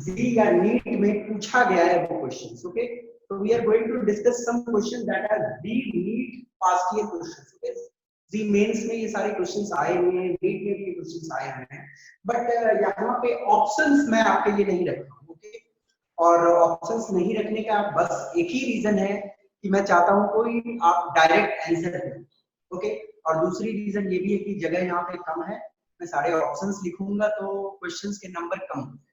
जी या नीट में पूछा गया है वो क्वेश्चंस। ओके, तो we are going to discuss some question that are the NEET past year questions. Okay, JEE mains में ये सारे क्वेश्चंस आए हुए हैं, नीट में भी क्वेश्चंस आए हुए हैं, बट यहाँ पे ऑप्शंस मैं आपके लिए नहीं रख रहा हूँ। ओके, और ऑप्शंस नहीं रखने का बस एक ही रीजन है कि मैं चाहता हूँ कोई आप डायरेक्ट आंसर दें। ओके, और दूसरी रीजन ये भी है कि जगह यहाँ पे कम है, मैं सारे ऑप्शंस लिखूंगा तो क्वेश्चंस के नंबर कम होंगे।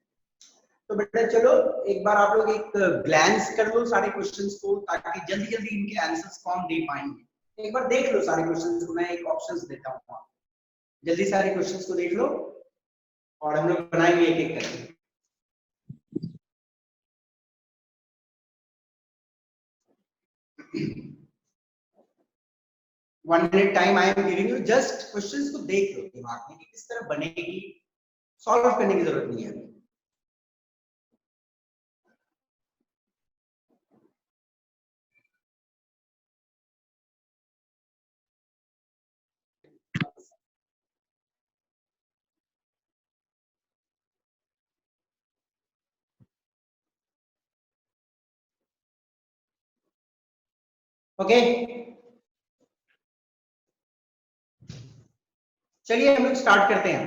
तो बेटा चलो एक बार आप लोग एक ग्लैंस कर लो सारे क्वेश्चंस को, ताकि जल्दी जल्दी इनके आंसर्स को हम दे पाएंगे। एक बार देख लो सारे क्वेश्चंस को, मैं एक ऑप्शंस देता हूँ, जल्दी सारे क्वेश्चंस को देख लो और हम लोग बनाएंगे एक एक करके। One minute time I am giving you, just questions को देख लो दिमाग में कि किस तरह बनेगी, सॉल्व करने की जरूरत नहीं है। ओके, चलिए हम लोग स्टार्ट करते हैं।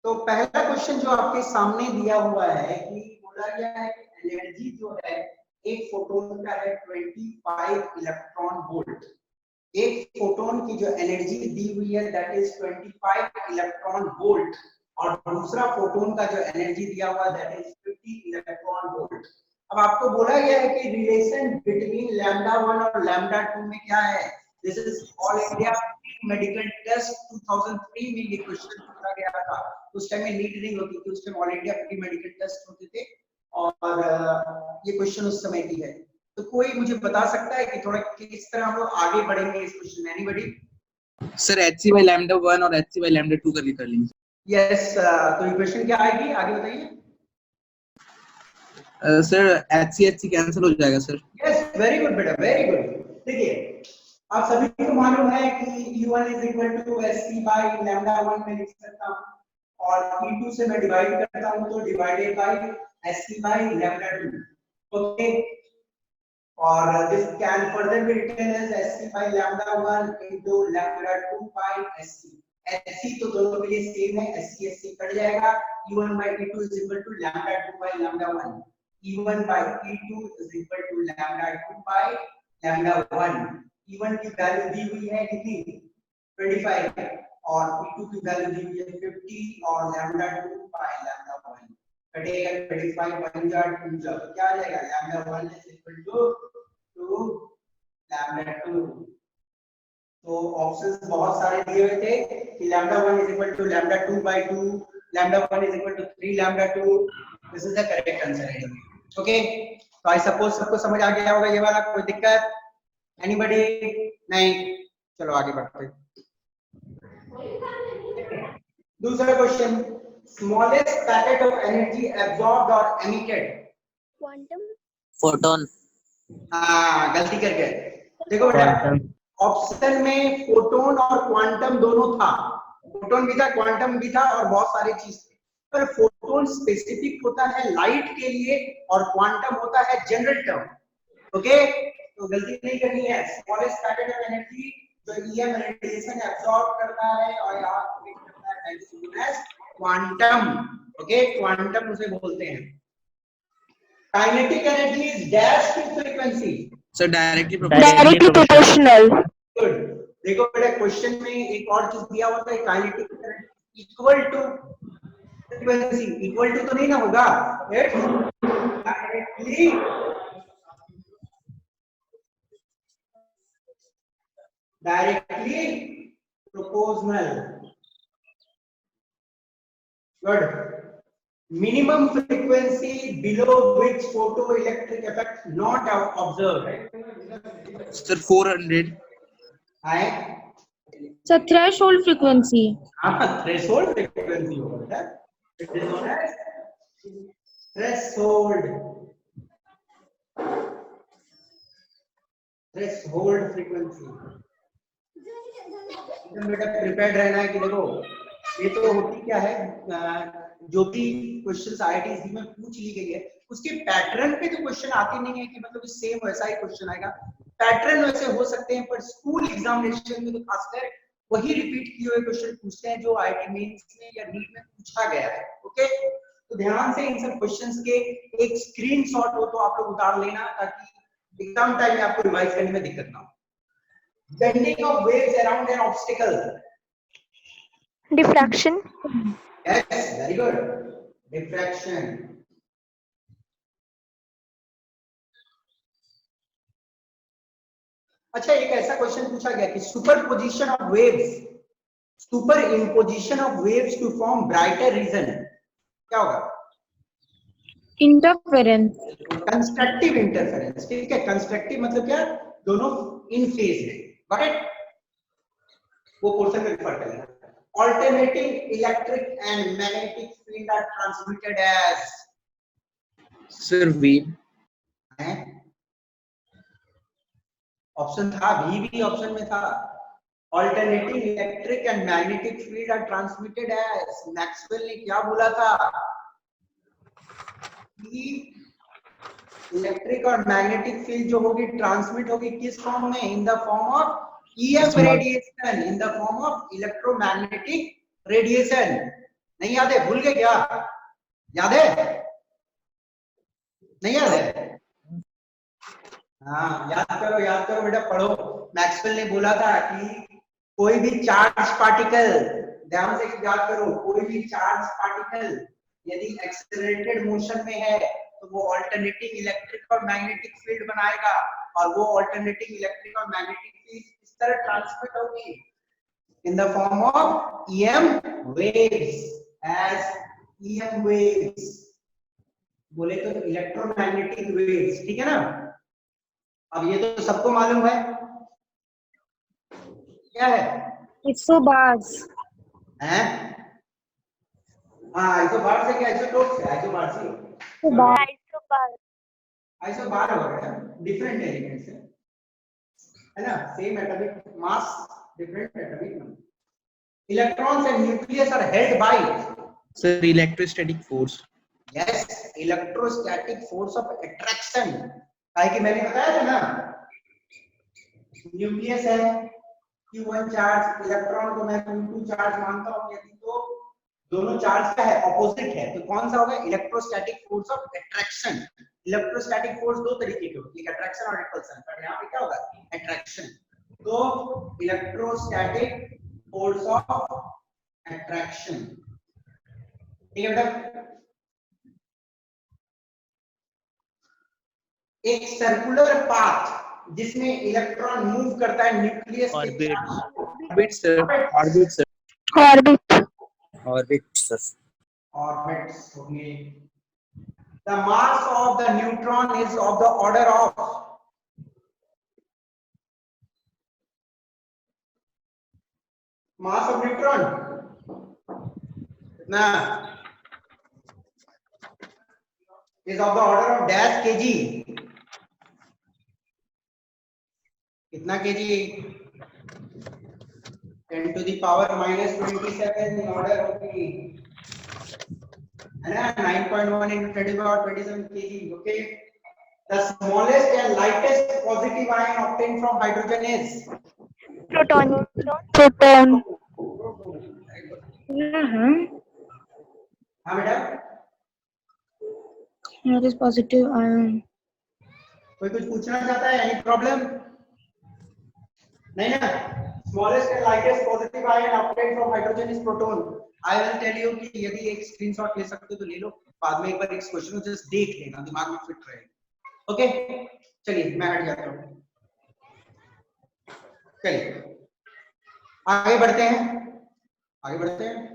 तो पहला क्वेश्चन जो आपके सामने दिया हुआ है कि बोला गया है कि एनर्जी जो है एक फोटोन का है 25 इलेक्ट्रॉन वोल्ट। एक फोटोन की जो एनर्जी दी हुई है दैट इज 25 इलेक्ट्रॉन वोल्ट, और दूसरा फोटोन का जो एनर्जी दिया हुआ है दैट इज 50 इलेक्ट्रॉन वोल्ट। अब आपको बोला गया है कि रिलेशन बिटवीन लैम्डा 1 और लैम्डा 2 में क्या है। This is all India medical test 2003 में ये क्वेश्चन पूछा गया था। उस टाइम में नीट नहीं होती थी, उस time all India pre medical test होते थे, और ये क्वेश्चन उस समय की है। तो कोई मुझे बता सकता है कि थोड़ा किस तरह हम लोग आगे बढ़ेंगे इस क्वेश्चन में? Anybody? Sir HC by lambda 1 और HC by lambda 2 करके कर लेंगे। यस, तो इक्वेशन क्या आएगी आगे बताइए। सर HC कैंसिल हो जाएगा सर। यस, वेरी गुड बेटा, वेरी गुड। देखिए आप सभी को मालूम है कि E1 is equal to SC by lambda 1 में लिख सकता हूं, और E2 से मैं डिवाइड करता हूं तो divided by SC by lambda 2। Okay, और this can further be written as SC by lambda 1 into lambda 2 by SC। SC तो दोनों के लिए सेम है, SC SC कट जाएगा। E1 by E2 is equal to lambda 2 by lambda 1। E1 by E2 is equal to lambda 2 by lambda 1। E1 की value दी हुई है कितनी? 25, और E2 की वैल्यू दी हुई है 50, और lambda 2 by lambda 1 कटेगा 25 बन जाएगा 2 जब क्या आ जाएगा lambda 1 is equal to lambda 2। तो ऑप्शंस बहुत सारे दिए हुए थे कि lambda 1 is equal to lambda 2 by 2, lambda 1 is equal to 3 lambda 2। This is the correct answer. Okay, तो आई सपोज सबको समझ आ गया होगा ये वाला, कोई दिक्कत? एनीबॉडी? नहीं, चलो आगे बढ़ते हैं। दूसरा question, smallest packet of energy absorbed और एमिटेड। Quantum photon. हाँ, गलती कर गए। देखो बेटा, ऑप्शन में फोटोन और क्वांटम दोनों था, फोटोन भी था क्वांटम भी था और बहुत सारी चीज थी, पर फोटोन स्पेसिफिक होता है लाइट के लिए और क्वांटम होता है जनरल टर्म। ओके, तो गलती नहीं करनी है। स्मॉलेस्ट पैकेट ऑफ एनर्जी जो EM रेडिएशन एब्सॉर्ब करता है और यहाँ करता है that is known as quantum. Okay, quantum उसे बोलते हैं। Kinetic energy is dash to frequency. Sir directly proportional. Good. देखो बेटा, क्वेश्चन में एक और चीज दिया होता है, kinetic energy equal to frequency. Equal to तो नहीं ना होगा, directly proportional. Good. Minimum frequency below which photoelectric effect not observed. Sir 400। है So threshold frequency. Threshold frequency होता है, it is known as threshold. Threshold frequency. एकदम बेटा prepared रहना है कि देखो ये तो होती क्या है, जो भी क्वेश्चंस आईआईटी में पूछ ली गई है उसके पैटर्न पे तो क्वेश्चन आते नहीं है कि मतलब सेम वैसा ही क्वेश्चन आएगा, पैटर्न वैसे हो सकते हैं, पर स्कूल एग्जामिनेशन में तो खासकर वही रिपीट किए हुए क्वेश्चन पूछते हैं जो आईआईटी मेंस में या नीट में पूछा गया है। ओके, तो ध्यान से इन सब क्वेश्चंस के एक स्क्रीनशॉट हो तो आप लोग उतार लेना ताकि एग्जाम टाइम में आपको रिवाइज करने में दिक्कत ना हो। Bending of waves around an obstacle, Diffraction. Yes very good, diffraction. अच्छा, एक ऐसा क्वेश्चन पूछा गया कि superposition of waves, superimposition of waves to form brighter region, क्या होगा? Interference. कंस्ट्रक्टिव इंटरफेरेंस, ठीक है। कंस्ट्रक्टिव मतलब क्या? दोनों इन फेज है, बट वो पोर्शन में रिफर करेंगे। Alternating electric and magnetic field are transmitted as, sir wave. Option था, भी ऑप्शन में था। Alternating electric and magnetic field are transmitted as, Maxwell ने क्या बोला था कि इलेक्ट्रिक और मैग्नेटिक फील्ड जो होगी ट्रांसमिट होगी किस फॉर्म में? In the form of EF radiation, in the form of electromagnetic radiation. नहीं याद है? भूल गए क्या? याद है? नहीं याद है? हाँ, याद करो बेटा, पढ़ो। मैक्सवेल ने बोला था कि कोई भी चार्ज पार्टिकल, ध्यान से याद करो, कोई भी चार्ज पार्टिकल यदि एक्सेलरेटेड मोशन में है तो वो ऑल्टरनेटिंग इलेक्ट्रिक और मैग्नेटिक फील्ड बनाएगा, और वो ऑल्टरनेटिंग इलेक्ट्रिक और मैग्नेटिक फील्ड इस तरह ट्रांसमिट होगी in the form of EM waves, as EM waves, बोले तो इलेक्ट्रोमैग्नेटिक वेव्स, ठीक है ना। अब ये तो सबको मालूम है, क्या है? Isobars. हैं? हाँ, आइसोबार से क्या? आइसोटोप से, आइसोबार से, Isobars. आइसोबार हो गया, डिफरेंट एलिमेंट से, है ना, same atomic mass, different atomic number. Electrons and nucleus are held by, sir electrostatic force. Yes, electrostatic force of attraction. काहे कि मैंने बताया था ना, न्यूक्लियस है Q1 चार्ज, इलेक्ट्रॉन को मैं Q2 चार्ज मानता हूं, यदि तो दोनों चार्ज का है, ऑपोजिट है, तो कौन सा होगा? Electrostatic force of attraction. Electrostatic force दो तरीके के होते हैं, अट्रैक्शन और रिपल्सन, पर यहाँ पे क्या होगा? अट्रैक्शन। तो इलेक्ट्रोस्टैटिक फोर्स ऑफ अट्रैक्शन, ठीक है बेटा। एक सर्कुलर पाथ जिसमें इलेक्ट्रॉन मूव करता है न्यूक्लियस के orbit sir, orbit sir, Orbit. Orbit sir. Orbits होंगे। The mass of the neutron is of the order of, mass of neutron ना, is of the order of dash kg, कितना kg? 10 to the power minus 27 order होगी, है ना, 9.1 into 10 to the power 27 kg। Okay, the smallest and lightest positive ion obtained from hydrogen is Proton. Proton. हाँ बेटा, Here is positive ion. कोई कुछ पूछना चाहता है? Any problem? नहीं ना। Smallest and lightest positive ion obtained from hydrogen is proton. I will tell you कि यदि एक स्क्रीनशॉट ले सकते हो तो ले लो, बाद में एक बार इस क्वेश्चन को जस्ट देख लेना, दिमाग में फिट रहेगा। ओके, चलिए मैं हट जाता हूँ। चलिए आगे बढ़ते हैं, आगे बढ़ते हैं।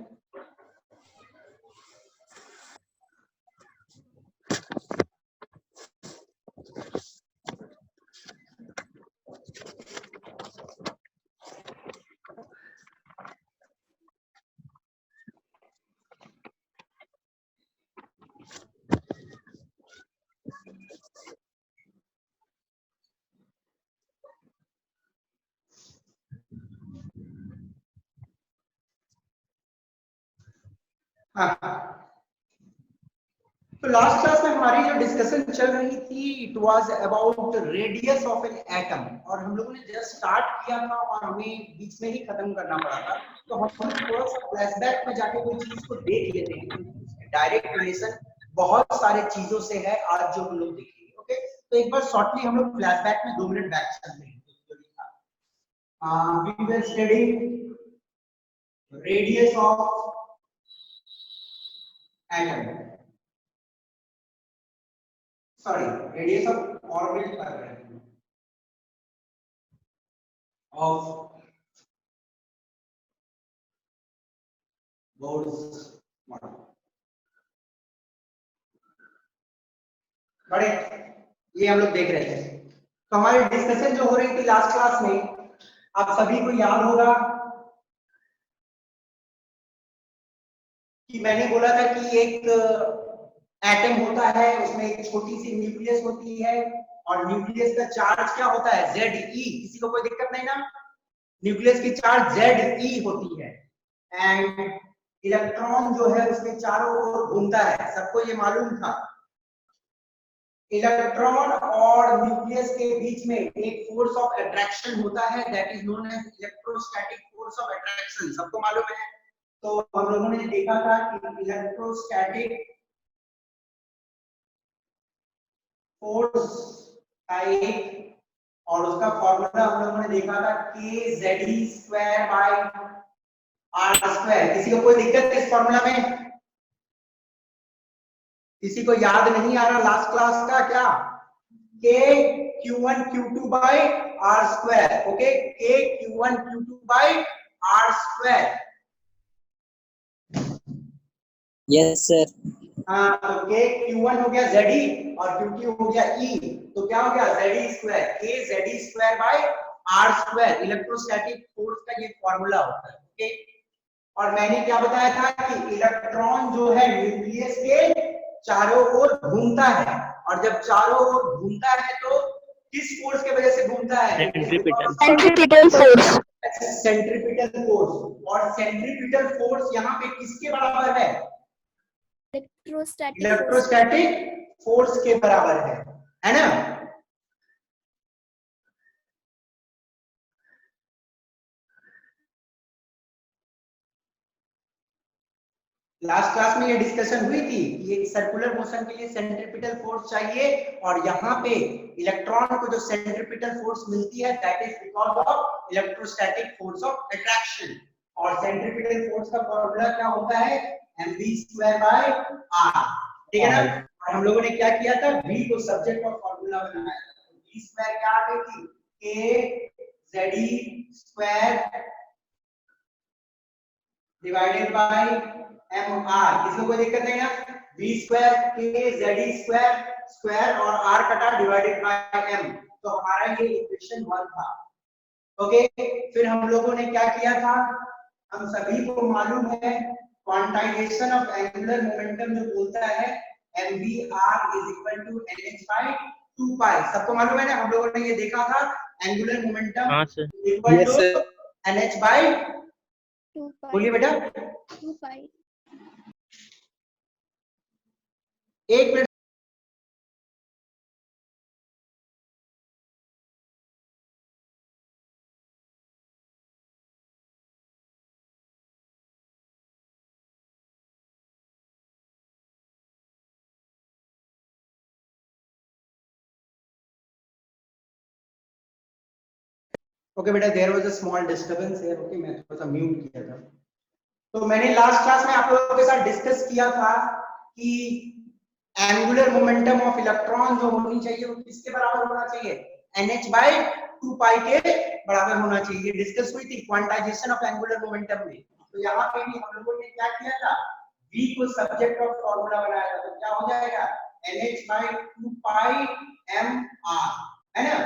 हाँ, तो लास्ट क्लास में हमारी जो डिस्कशन चल रही थी it was about radius of an atom, और हम लोगों ने जस्ट स्टार्ट किया था और हमें बीच में ही खत्म करना पड़ा था। तो हम थोड़ा सा फ्लैशबैक में जाके कोई चीज को देख लेते हैं क्योंकि उसमें डायरेक्ट रिलेशन बहुत सारे चीजों से है आज जो हम लोग देखेंगे। ओके, तो एक बार शॉर्टली हम लोग फ्लैशबैक में 2 मिनट बैक चलते हैं। We were studying radius of atom. Sorry, radius of orbit कर रहे हैं of Bohr's model. बड़े ये हम लोग देख रहे थे। तो हमारी डिस्कशन जो हो रही थी लास्ट क्लास में, आप सभी को याद होगा कि मैंने बोला था कि एक एटम होता है, उसमें एक छोटी सी न्यूक्लियस होती है और न्यूक्लियस का चार्ज क्या होता है Ze। किसी को कोई दिक्कत नहीं ना? न्यूक्लियस की चार्ज Ze होती है एंड इलेक्ट्रॉन जो है उसके चारों ओर घूमता है। सबको ये मालूम था। इलेक्ट्रॉन और न्यूक्लियस के बीच में एक फोर्स ऑफ अट्रैक्शन होता है, that is known as electrostatic force of attraction. सबको मालूम है। तो हम लोगों ने देखा था कि इलेक्ट्रोस्टैटिक फोर्स का एक और उसका फॉर्मूला हम लोगों ने देखा था kZe² बाय r²। किसी को कोई दिक्कत है इस फॉर्मूला में? किसी को याद नहीं आ रहा लास्ट क्लास का क्या? k q1 q2 by r²। Okay, k q1 q2 by r²। Yes sir. हाँ, तो k q1 हो गया Ze और q2 हो गया E, तो क्या हो गया Ze²। k Ze² bye r²। Electrostatic force का ये फॉर्मूला होता है। ओके, और मैंने क्या बताया था कि इलेक्ट्रॉन जो है न्यूक्लियस के चारों ओर घूमता है, और जब चारों ओर घूमता है तो किस फोर्स की वजह से घूमता है? Centripetal force. Centripetal force. और सेंट्रीपिटल फोर्स यहाँ पे किसके बराबर है? इलेक्ट्रोस्टैटिक फोर्स के बराबर है ना? लास्ट क्लास में ये डिस्कशन हुई थी कि एक सर्कुलर मोशन के लिए सेंट्रीपिटल फोर्स चाहिए, और यहाँ पे इलेक्ट्रॉन को जो सेंट्रीपिटल फोर्स मिलती है that is because of electrostatic force of attraction. और सेंट्रीपिटल फोर्स का फॉर्मूला क्या होता है? mv² by r। ठीक है ना? और हम लोगों ने क्या किया था? v को सब्जेक्ट और फॉर्मूला बनाया था। तो v² क्या आ गई थी? kZe² divided by mr। किसी को कोई दिक्कत नहीं है? v² kZe² और r कटा डिवाइडेड बाय m। तो हमारा ये इक्वेशन 1 था। ओके, फिर हम लोगों ने क्या किया था? हम सभी को मालूम है क्वांटाइजेशन ऑफ एंगुलर मोमेंटम जो बोलता है mvr = nh/2π। सबको मालूम है ना? हम लोगों ने ये देखा था angular momentum equal to nh/2π। बोलिए बेटा। 2π। एक मिनट। ओके बेटा, there was a small disturbance here. Okay, मैं थोड़ा सा म्यूट किया था। तो मैंने लास्ट क्लास में आप लोगों के साथ डिस्कस किया था कि एंगुलर मोमेंटम ऑफ इलेक्ट्रॉन जो होनी चाहिए वो किसके बराबर होना चाहिए? nh/2π के बराबर होना चाहिए। डिस्कस हुई थी क्वांटाइजेशन ऑफ एंगुलर मोमेंटम में। तो यहाँ पे भी हम लोगों ने क्या किया था? v को सब्जेक्ट ऑफ फॉर्मूला बनाया था। तो क्या हो जाएगा? nh/2π mr, है ना?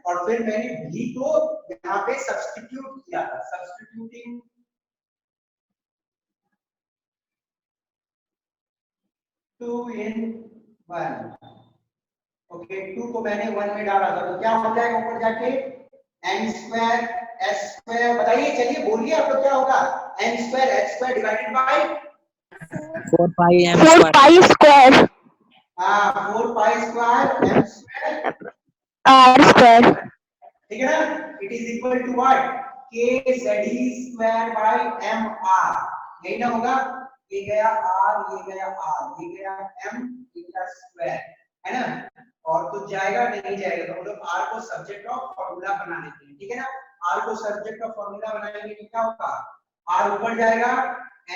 और फिर मैंने v को यहाँ पे सब्स्टिट्यूट किया था। Substituting 2 in 1। ओके, 2 को मैंने 1 में डाला था, तो क्या हो जाएगा ऊपर जाके? m² h²। बताइए, चलिए बोलिए आप लोग, क्या होगा? m² h² divided by 4π m²। 4π square. हाँ 4 pi square m square R square. ठीक है ना, it is equal to what k z square by m r, यही ना होगा, ये गया r, ये गया r, ये गया m, ये गया स्क्वायर, है ना, और कुछ जाएगा नहीं जाएगा, तो हम लोग r को सब्जेक्ट ऑफ फार्मूला बना देते हैं, ठीक है ना, r को सब्जेक्ट ऑफ फार्मूला बनाएंगे तो क्या होगा, r ऊपर जाएगा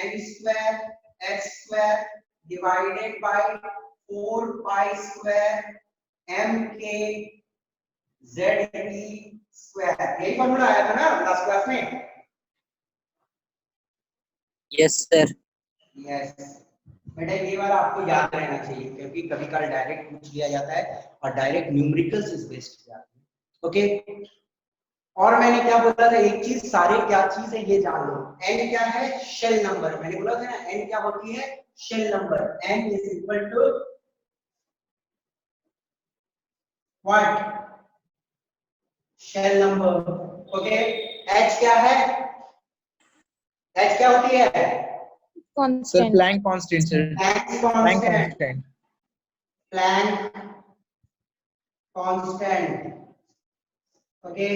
m square x square divided bye 4 pi square m k ZE square, यही फॉर्मूला आया था ना लास्ट क्लास में। Yes sir. यस बेटा, ये वाला आपको याद रहना चाहिए क्योंकि कभी कभी डायरेक्ट पूछ लिया जाता है और डायरेक्ट न्यूमेरिकल्स इज बेस्ड जाते हैं। ओके, और मैंने क्या बोला था, एक चीज, सारे क्या चीज है ये जान लो। n क्या है, शेल नंबर, मैंने बोला था ना n क्या होती है, shell number, n is equal to what, shell number. Okay, h क्या है, h क्या होती है, sir Constant. Planck constant sir. Planck constant, constant. Planck constant. Okay,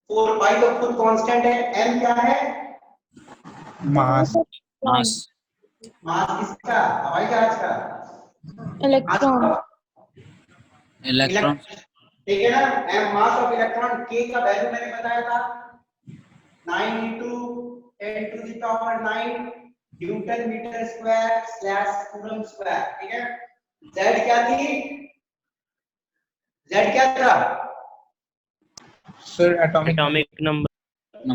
4 pi तो खुद कांस्टेंट है, m क्या है, मास। मास। मास किसका, हवाई जहाज का, Electron. इलेक्ट्रॉन। ठीक है ना, m mass of electron, k का वैल्यू मैंने बताया था 9 into 10 to the power 9 newton metre square slash coulomb square, ठीक है। z क्या थी, z क्या था, sir atomic number.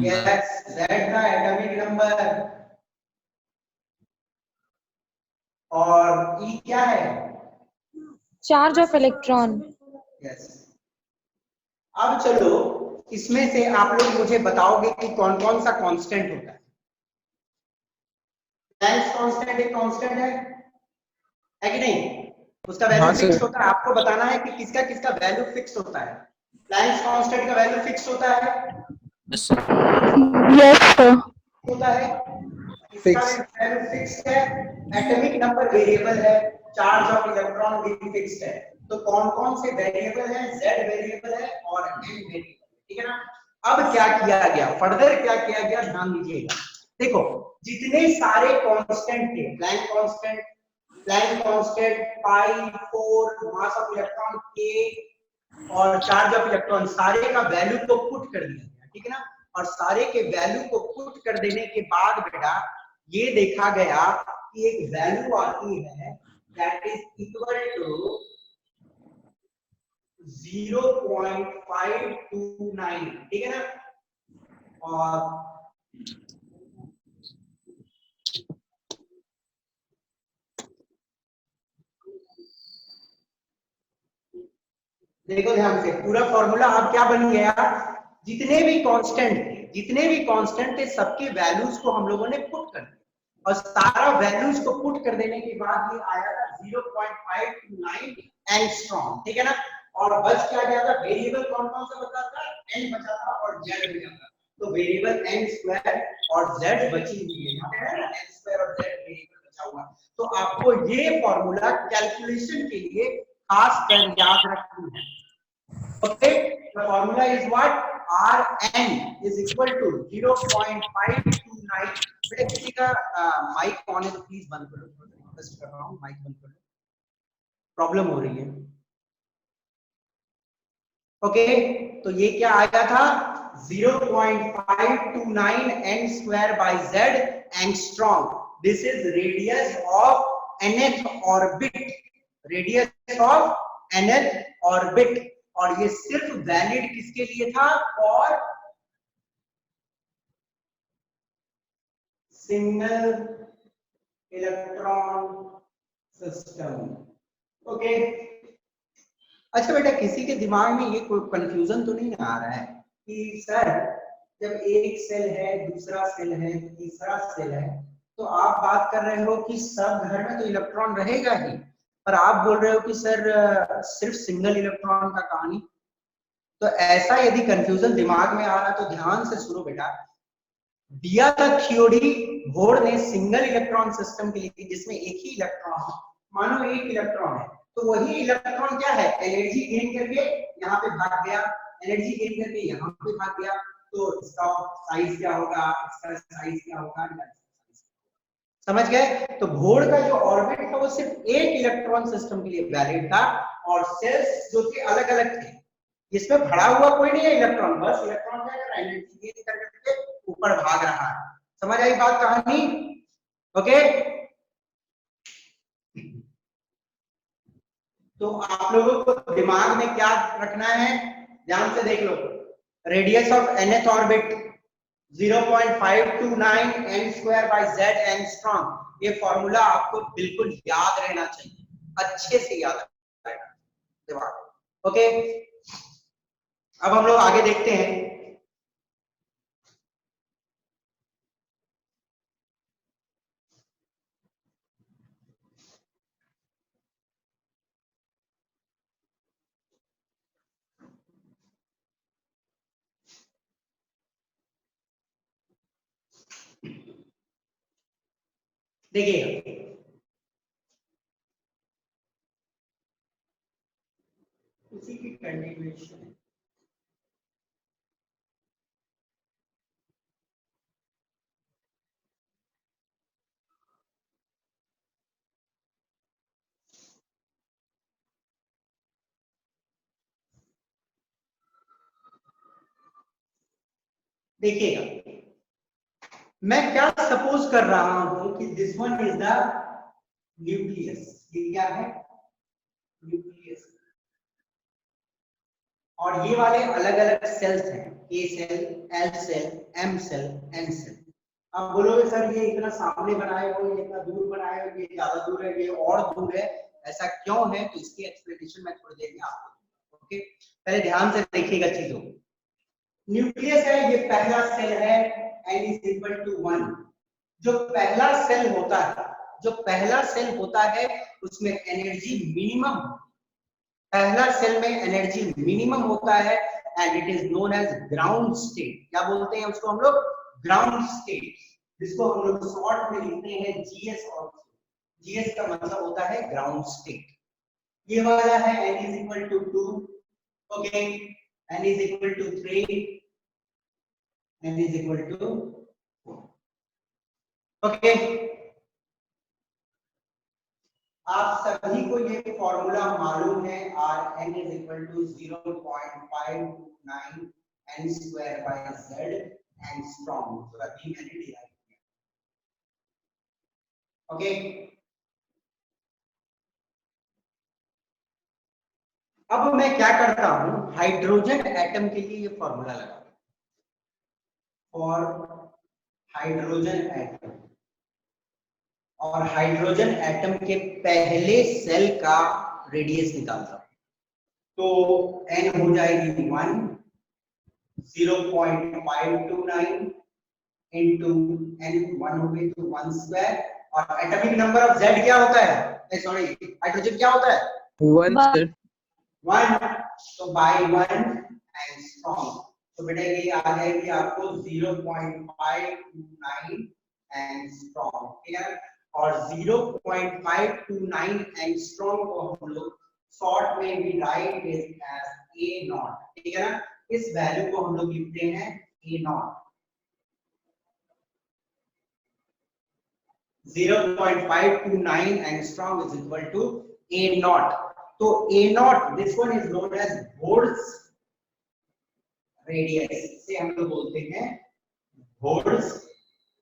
Yes z था एटॉमिक नंबर, और e क्या है, Charge of electron. यस। अब चलो इसमें से आप लोग मुझे बताओगे कि कौन कौन सा कांस्टेंट होता है। प्लैंक्स कांस्टेंट एक कांस्टेंट है कि नहीं, उसका वैल्यू हाँ, फिक्स सर। होता है, आपको बताना है कि किसका किसका वैल्यू फिक्स होता है। प्लैंक्स कांस्टेंट का वैल्यू फिक्स होता है, यस सर। Yes, sir. होता है, इसका फिक्स। वैल्यू फिक्स है, एटॉमिक नंबर वेरिएबल है, चार्ज ऑफ इलेक्ट्रॉन भी फिक्स्ड है। तो कौन कौन से वेरिएबल है, z वेरिएबल है और m वेरिएबल है, ठीक है ना। अब क्या किया गया, फर्दर क्या किया गया, ध्यान दीजिएगा। देखो जितने सारे कांस्टेंट थे, Planck constant, pi, 4, mass of electron k और चार्ज ऑफ इलेक्ट्रॉन, सारे का वैल्यू को पुट कर दिया गया, ठीक है ना। और सारे के वैल्यू को पुट कर देने के बाद बेटा ये देखा गया कि एक वैल्यू आती है दैट इज इक्वल टू 0.529, ठीक है ना। और देखो ध्यान से, पूरा फॉर्मूला अब क्या बन गया, जितने भी कांस्टेंट थे सबके वैल्यूज को हम लोगों ने पुट कर दिया, और सारा वैल्यूज को पुट कर देने के बाद ये आया था 0.529 एंगस्ट्रॉम, ठीक है ना। और बच क्या गया था, वेरिएबल कौन कौन सा बचा था, n बचा था और z बचा था, तो वेरिएबल n स्क्वायर और z बची हुई है, यहाँ पे है ना n स्क्वायर और z वेरिएबल बचा हुआ है। तो आपको ये फॉर्मूला कैलकुलेशन के लिए खास कर याद रखना है। Okay, the formula is what, Rn is equal to 0.529। बेटा किसी का माइक ऑन है तो प्लीज बंद करो, रिक्वेस्ट कर रहा हूँ, माइक बंद करो, प्रॉब्लम हो रही है। ओके, तो ये क्या आया था, 0.529 n square by z angstrom. This is radius of nth orbit, radius of nth orbit. और ये सिर्फ वैलिड किसके लिए था, और सिंगल इलेक्ट्रॉन सिस्टम। ओके, अच्छा बेटा किसी के दिमाग में ये कोई कंफ्यूजन तो नहीं आ रहा है कि सर जब एक सेल है, दूसरा सेल है, तीसरा सेल है, तो आप बात कर रहे हो कि सब घर में तो इलेक्ट्रॉन रहेगा ही, पर आप बोल रहे हो कि सर सिर्फ सिंगल इलेक्ट्रॉन का कहानी। तो ऐसा यदि कंफ्यूजन दिमाग में आ रहा तो ध्यान से सुनो बेटा, दिया था थ्योरी बोर्ड ने सिंगल इलेक्ट्रॉन सिस्टम के लिए जिसमें एक ही इलेक्ट्रॉन हो, मानो एक इलेक्ट्रॉन है, तो वही इलेक्ट्रॉन क्या है, एनर्जी गेन करके यहाँ पे भाग गया, एनर्जी गेन करके यहाँ पे भाग गया, तो इसका साइज क्या होगा, इसका साइज क्या होगा, समझ गए। तो बोर्ड का जो ऑर्बिट था वो सिर्फ एक इलेक्ट्रॉन सिस्टम के लिए वैलिड था, और सेल्स जो थे अलग अलग थे, इसमें भरा हुआ कोई नहीं है इलेक्ट्रॉन, बस इलेक्ट्रॉन क्या कर रहा है, एनर्जी गेन करके ऊपर भाग रहा है। समझ आई बात कहानी, ओके। तो आप लोगों को दिमाग में क्या रखना है, ध्यान से देख लो, radius of nth orbit 0.529 n square by z angstrom, ये फॉर्मूला आपको बिल्कुल याद रहना चाहिए, अच्छे से याद रहना दिमाग, ओके। अब हम लोग आगे देखते हैं। देखिए उसी की कंटिन्यूएशन, देखिएगा मैं क्या सपोज कर रहा हूं कि this one is the nucleus, ये क्या है, न्यूक्लियस, और ये वाले अलग अलग सेल्स हैं, A cell, L cell, M cell, N cell. आप बोलोगे सर ये इतना सामने बनाए हो, ये इतना दूर बनाए हो, ये ज्यादा दूर है, ये और दूर है, ऐसा क्यों है, तो इसकी एक्सप्लेनेशन मैं थोड़ी देर में आपको, ओके। पहले ध्यान से देखिएगा चीजों, न्यूक्लियस है, ये पहला सेल है, n इज इक्वल टू 1। जो पहला सेल होता है, जो पहला सेल होता है उसमें एनर्जी मिनिमम, पहला सेल में एनर्जी मिनिमम होता है, and it is known as ground state. क्या बोलते हैं उसको हम लोग, ग्राउंड स्टेट, जिसको हम लोग शॉर्ट में लिखते हैं जीएस, और जीएस का मतलब होता है ग्राउंड स्टेट। ये वाला है n is equal to 2, okay, n is equal to 3, n is equal to 4, okay. आप सभी को ये फॉर्मूला मालूम है, Rn is equal to 0.529 n square by z angstrom, तो अभी मैंने डिराइव किया, ओके। अब मैं क्या करता हूं, हाइड्रोजन एटम के लिए ये फॉर्मूला लगा, और हाइड्रोजन एटम, और हाइड्रोजन एटम के पहले सेल का रेडियस निकालता हूं, तो n हो जाएगी 1, 0.529 इंटू n, 1 हो गई तो 1 स्क्वायर, और एटॉमिक नंबर ऑफ Z क्या होता है, सॉरी हाइड्रोजन क्या होता है, 1 sir, 1, तो बाय 1 एंगस्ट्रॉम, तो बेटा ये आ जाएगी आपको 0.529 एंगस्ट्रॉम, ठीक है। और 0.529 एंगस्ट्रॉम को हम लोग शॉर्ट में भी राइट एज ए नॉट, ठीक है ना, इस वैल्यू को हम लोग लिखते हैं ए not, 0.529 angstrom is equal to a naught, तो a naught, this one is known as Bohr's radius, से हम लोग बोलते हैं Bohr's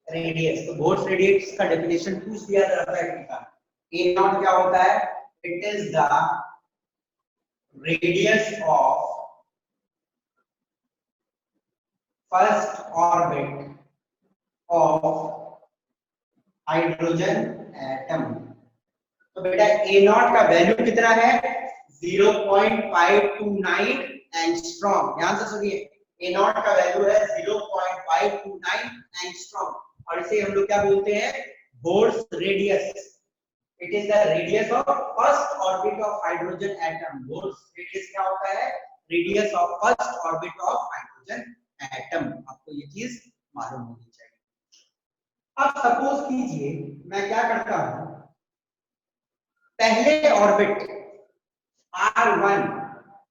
radius। तो Bohr's radius का डेफिनेशन पूछ दिया जाता है का, a naught क्या होता है, it is the radius of first orbit of hydrogen atom. तो बेटा ए नॉट का वैल्यू कितना है, 0.529 एंगस्ट्रॉम, ध्यान से सुनिए, ए नॉट का वैल्यू है 0.529 एंगस्ट्रॉम, और इसे हम लोग क्या बोलते हैं, Bohr's radius. It is the radius of first orbit of hydrogen atom. Bohr's radius क्या होता है, radius of first orbit of hydrogen atom. आपको ये चीज मालूम होनी चाहिए। अब सपोज कीजिए मैं क्या करता हूं, पहले ऑर्बिट R1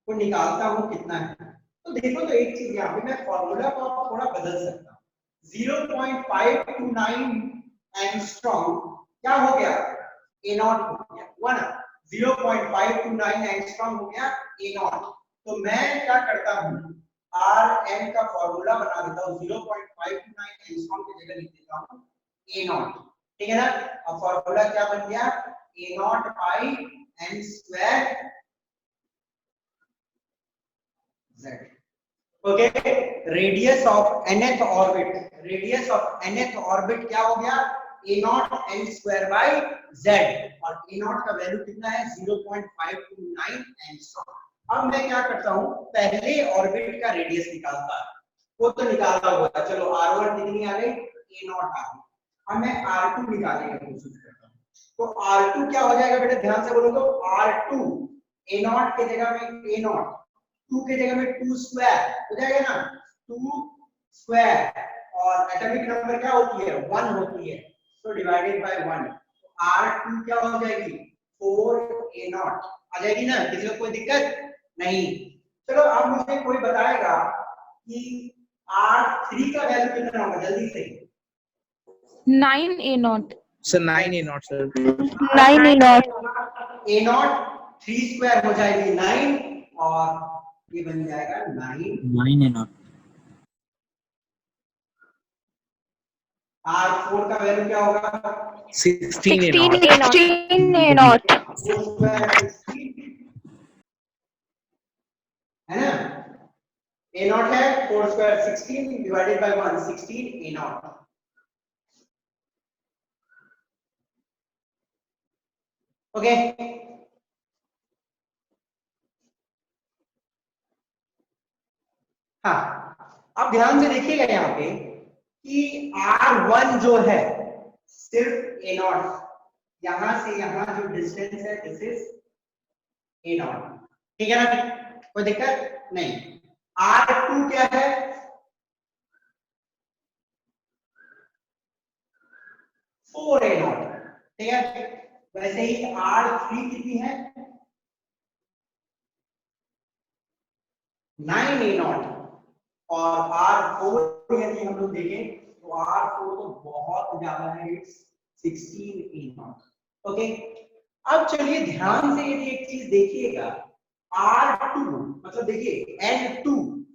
को निकालता हूं कितना है, तो देखो तो एक चीज यहाँ पे मैं फॉर्मूला को थोड़ा बदल सकता हूँ। 0.529 एंगस्ट्रॉम क्या हो गया, A नॉट हो गया, हुआ ना, 0.529 एंगस्ट्रॉम हो गया A नॉट। तो मैं क्या करता हूँ, Rn का फॉर्मूला बना देता हूँ, 0.529 एंगस्ट्रॉम की जगह लिख देता हूँ A नॉट, ठीक है ना। अब फॉर्मूला क्या बन गया, A not by n square z। Okay, radius of nth orbit, radius of nth orbit क्या हो गया, a naught n square by z, और a नॉट का वैल्यू कितना है 0.529 एंगस्ट्रॉम। अब मैं क्या करता हूं, पहले ऑर्बिट का रेडियस निकालता है, वो तो निकाला हुआ है, चलो r1 कितनी आ गई, a नॉट आ गई। अब मैं r2 निकालने की कोशिश करता हूं, तो r2 क्या हो जाएगा बेटा, ध्यान से बोलो तो, r2 a नॉट की जगह में a नॉट, 2 की जगह में 2 स्क्वायर हो जाएगा ना, 2 स्क्वायर, और एटॉमिक नंबर क्या होती है, 1 होती है, तो डिवाइडेड बाय 1, R2 क्या हो जाएगी 4a0 आ जाएगी ना, किसी को कोई दिक्कत नहीं। चलो अब मुझे कोई बताएगा कि R3 का वैल्यू कितना होगा, जल्दी से। 9A0. Sir 9A0 sir. 9A0. A0 3 square हो जाएगी 9, और ये बन जाएगा 9A0। R4 का वैल्यू क्या होगा, 16A0 16A0. 4 स्क्वायर 16 है ना, A0 है 4 square 16 divided by 1, 16A0। Okay, हाँ अब ध्यान से देखिएगा यहाँ पे कि R1 जो है सिर्फ A0, यहां से यहां जो डिस्टेंस है दिस इज A0, ठीक है ना, कोई दिक्कत नहीं। R2 क्या है, 4A0, ठीक है। वैसे ही R3 कितनी है, 9A0, और R4 यदि हम लोग देखें तो R4 तो बहुत ज्यादा है, इट्स 16A0। ओके, अब चलिए ध्यान से यदि एक चीज देखिएगा, R2 मतलब देखिए N2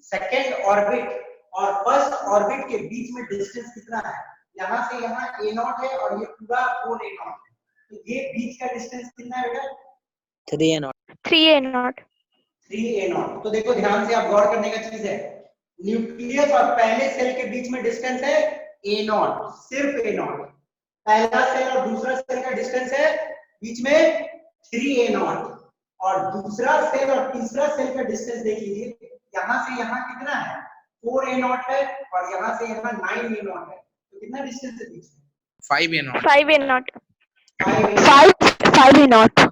सेकेंड ऑर्बिट और फर्स्ट ऑर्बिट के बीच में डिस्टेंस कितना है, यहां से यहां A0 है और ये पूरा 4A0 है, तो ये बीच का डिस्टेंस कितना है बेटा, 3A0. 3A0। तो देखो ध्यान से आप गौर करने का चीज है, न्यूक्लियस और पहले सेल के बीच में डिस्टेंस है A0, सिर्फ A0। पहला सेल और दूसरा सेल का डिस्टेंस है बीच में 3A0, और दूसरा सेल और तीसरा सेल का डिस्टेंस देख लीजिए, यहां से यहां कितना है 4A0 है, और यहां से यहां 9A0 है, तो कितना डिस्टेंस है बीच में, 5A0 5A0.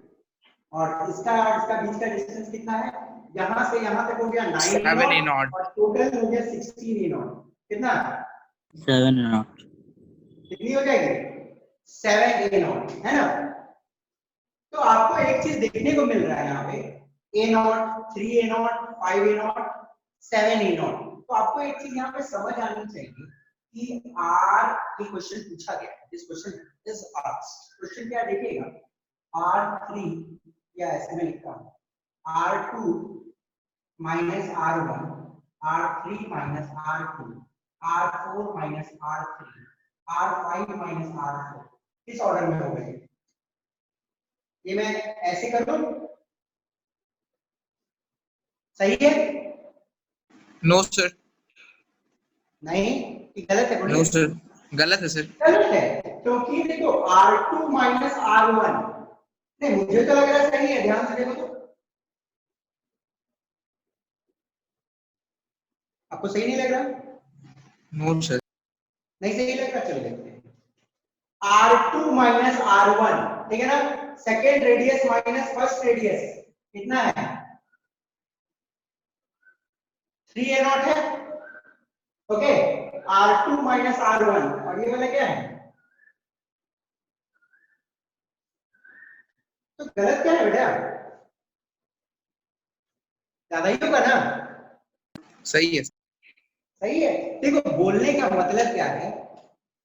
और इसका बीच का डिस्टेंस कितना है, यहां से यहां तक हो गया 9A0 7A0 और टोटल हो गया 16A0, कितना 7A0. कितनी हो जाएगी 7A0, है ना। तो आपको एक चीज देखने को मिल रहा है यहाँ पे, A0 3A0 5A0 7A0। तो आपको एक चीज यहाँ पे समझ आनी चाहिए कि R ये क्वेश्चन पूछा गया, this question is asked, question क्या देखिएगा, R3 या ऐसे में लिखता हूँ R2 minus R1, R3 minus R2, R4 minus R3, R5 minus R4, किस ऑर्डर में हो गए, ये मैं ऐसे कर दूं, सही है, नो सर, नहीं ये गलत है, नो सर, गलत है सर। गलत है, क्योंकि देखो R2 माइनस R1, नहीं मुझे तो लग रहा है सही है, ध्यान से देखो तो, आपको सही नहीं लग रहा, नो सर, नहीं सही लग रहा, चलो देखते हैं। R2 माइनस R1, ठीक है ना, second radius minus first radius कितना है 3A0 है, ओके, R2 माइनस R1, और ये वाला क्या है, तो गलत क्या है बेटा? ज्यादा ही होगा ना? सही है। सही है। देखो बोलने का मतलब क्या है,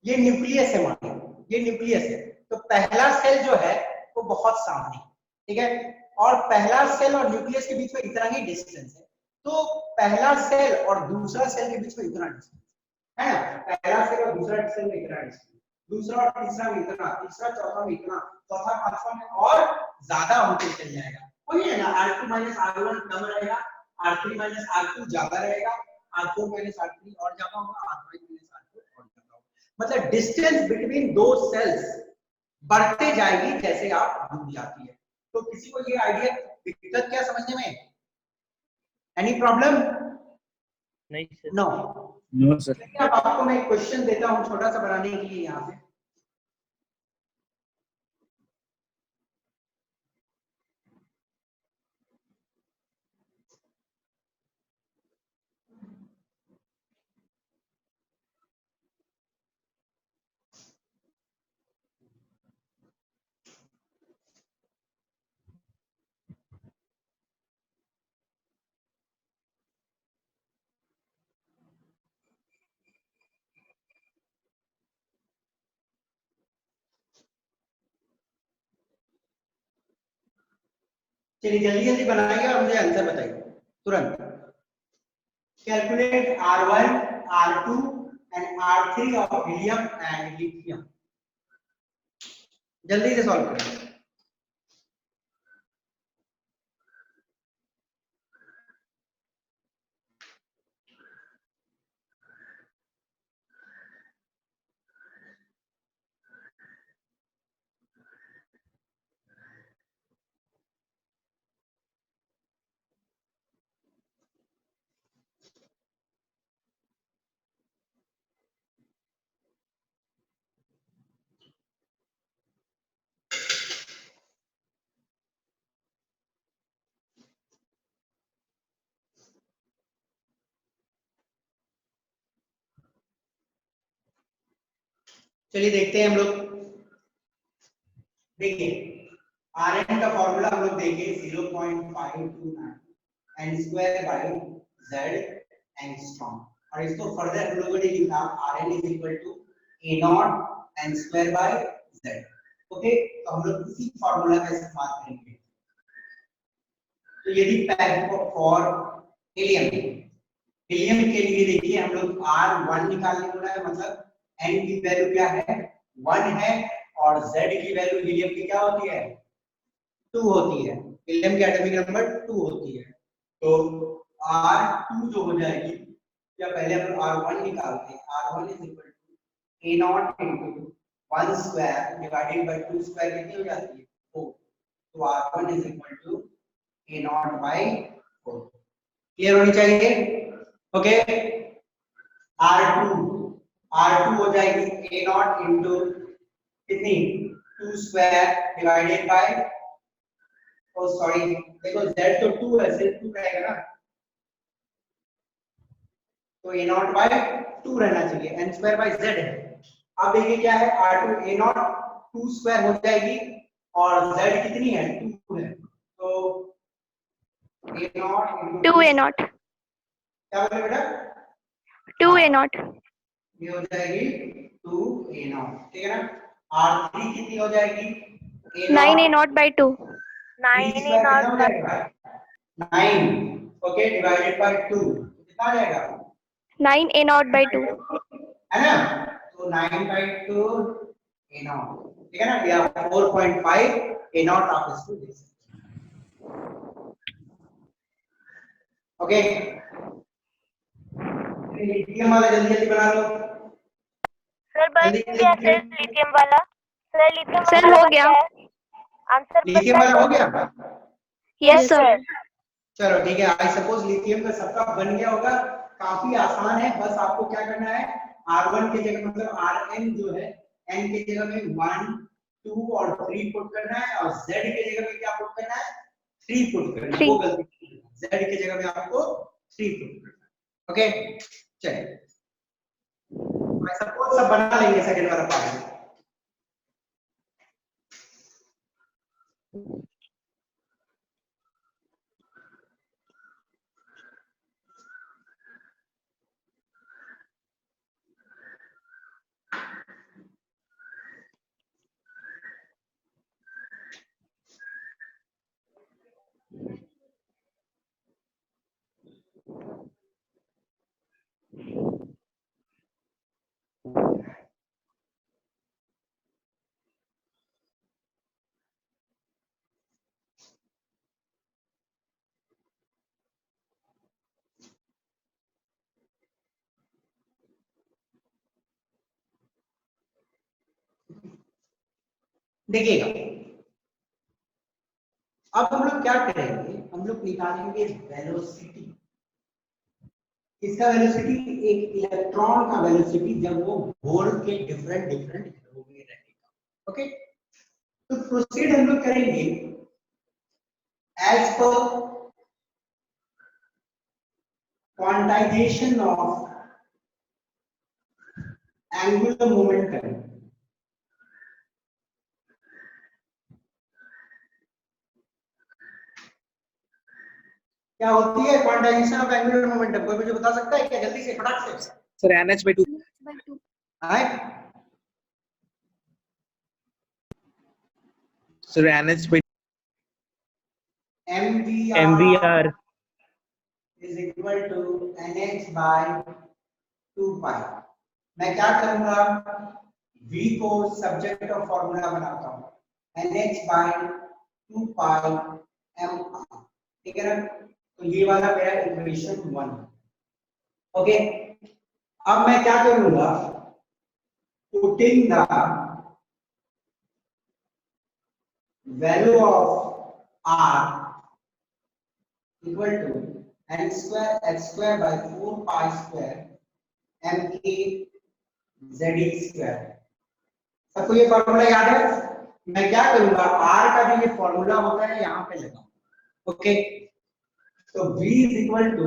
ये न्यूक्लियस है, मान लो ये न्यूक्लियस है, तो पहला सेल जो है वो बहुत सामने, ठीक है, और पहला सेल और न्यूक्लियस के बीच में इतना ही डिस्टेंस है, तो पहला सेल और दूसरा सेल के बीच में इतना डिस्टेंस है ना, पहला सेल और दूसरा सेल में इतना डिस्टेंस, दूसरा और तीसरा में इतना, तीसरा चौथा में इतना, चौथा पांचवा में और ज्यादा होते चल जाएगा, वही है ना, R2 माइनस R1 कम रहेगा, R3 माइनस R2 ज्यादा रहेगा, R4 माइनस R3 और ज्यादा होगा, R5 माइनस R4 और ज्यादा होगा, मतलब डिस्टेंस बिटवीन दो सेल्स बढ़ते जाएगी जैसे आप दूर जाती है। तो किसी को ये आइडिया दिक्कत क्या समझने में? Any problem? नहीं सर। No no sir. अब आपको मैं एक क्वेश्चन देता हूं छोटा सा बनाने के लिए यहाँ पे। चलिए जल्दी जल्दी बनाइए और मुझे आंसर बताइए तुरंत। Calculate R1, R2 and R3 of helium and lithium। जल्दी से सॉल्व करें। चलिए देखते हैं हम लोग। देखिए Rn का फॉर्मूला हम लोग देंगे 0.529 n square by z angstrom, और इसको फर्दर हम लोगों ने लिखा Rn is equal to a naught n square by z। Okay, तो हम लोग इसी फॉर्मूला का इस्तेमाल करेंगे। तो यदि फॉर हीलियम, हीलियम के लिए देखिए हम लोग R1 निकालने वाला है, मतलब n की वैल्यू क्या है 1 है, और z की वैल्यू हीलियम की क्या होती है 2 होती है, हीलियम की एटॉमिक नंबर 2 होती है, तो R2 जो हो जाएगी, या पहले हम लोग R1 निकालते हैं, R1 is equal to a naught into 1 square divided by 2 square कितनी हो जाती है 4, तो R1 is equal to a naught by 4। Clear होनी चाहिए? ओके, R2 हो जाएगी a नॉट इनटू कितनी 2 square divided by, oh sorry देखो z तो 2 है, सिर्फ 2 रहेगा ना, तो a नॉट बाय 2 रहना चाहिए, n स्क्वायर बाय z है। अब देखिए क्या है R2 a नॉट 2 स्क्वायर हो जाएगी, और z कितनी है 2 है, तो a naught into 2 a naught, क्या बोले बेटा 2 a naught, ये हो जाएगी 2 a नॉट, ठीक है ना। R3 कितनी हो जाएगी 9 a naught by 2, 9 a naught हो जाएगा 9, ओके, डिवाइडेड बाय 2 कितना आ जाएगा 9 a naught by 2, है ना, तो 9 by 2 a नॉट, ठीक है ना, या 4.5 a नॉट आप इसको देख सकते हैं। ओके, लिथियम वाला जल्दी जल्दी बना लो सर बन गया सर लिथियम वाला, सर लिथियम सर वाला हो बन गया, आंसर लिथियम वाला हो गया। Yes sir. चलो ठीक है, आई सपोज लिथियम का सबका बन गया होगा, काफी आसान है, बस आपको क्या करना है R1 की जगह मतलब Rn जो है n की जगह में 1 2 और 3 पुट करना है, और z की जगह में क्या पुट करना है 3 पुट करना है, वो गलती z की जगह में आपको 3 पुट करना है। ओके चलिए, आई सपोज सब बना लेंगे सेकंड वाला पार्ट। देखिएगा, अब हम लोग क्या करेंगे, हम लोग निकालेंगे वेलोसिटी। इसका वेलोसिटी, एक इलेक्ट्रॉन का वेलोसिटी जब वो होल के डिफरेंट डिफरेंट ग्रुप में रहेगा। ओके, तो प्रोसीड हम लोग करेंगे as per quantization of angular momentum. क्या होती है क्वांटाइजेशन ऑफ एंगुलर मोमेंटम? कोई मुझे बता सकता है क्या, जल्दी से फटाक से? सर NH/2 आए sir NH/2 MVR is equal to NH by 2 pi। मैं क्या करूंगा, V को सब्जेक्ट ऑफ फॉर्मूला बनाता हूं, NH by 2 pi MR, ठीक है ना? तो ये वाला मेरा इक्वेशन 1। ओके, अब मैं क्या करूंगा, putting the value of R equal to n square h square by 4 pi square mk ze square। सबको ये फॉर्मूला याद है? मैं क्या करूंगा, R का जो ये फॉर्मूला होता है यहाँ पे लगाऊंगा। ओके, तो V is equal to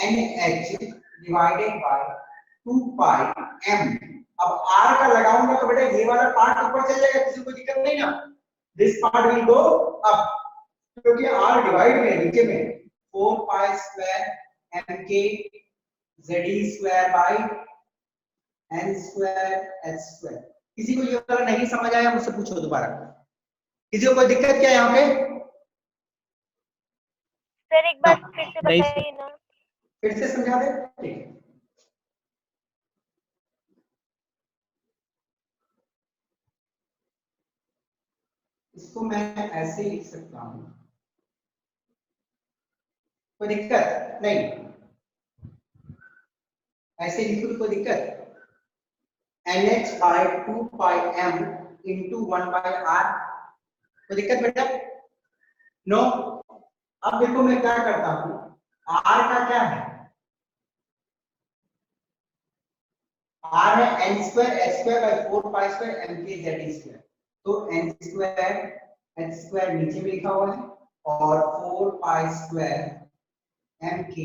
NH divided by 2 pi m। अब R का लगाऊंगा तो बेटा ये वाला पार्ट ऊपर चल जाएगा, किसी को दिक्कत नहीं ना, this part will go up, क्योंकि R डिवाइड में नीचे में 4 pi square mk ze square by n square h square। किसी को ये वाला नहीं समझ आया मुझसे पूछो दोबारा, किसी को कोई दिक्कत क्या यहाँ पे? सर एक बार फिर से बताइए ना। फिर से समझा दे, ठीक है। इसको मैं ऐसे लिख सकता हूं, कोई दिक्कत नहीं, ऐसे लिखो तो कोई दिक्कत। NH by 2 pi m into 1 by R, कोई दिक्कत बेटा? नो। अब देखो मैं क्या करता हूं, R का क्या है, R है n square h square by 4 pi square mk z square। तो n square h square नीचे में लिखा हुआ है और 4 pi square mk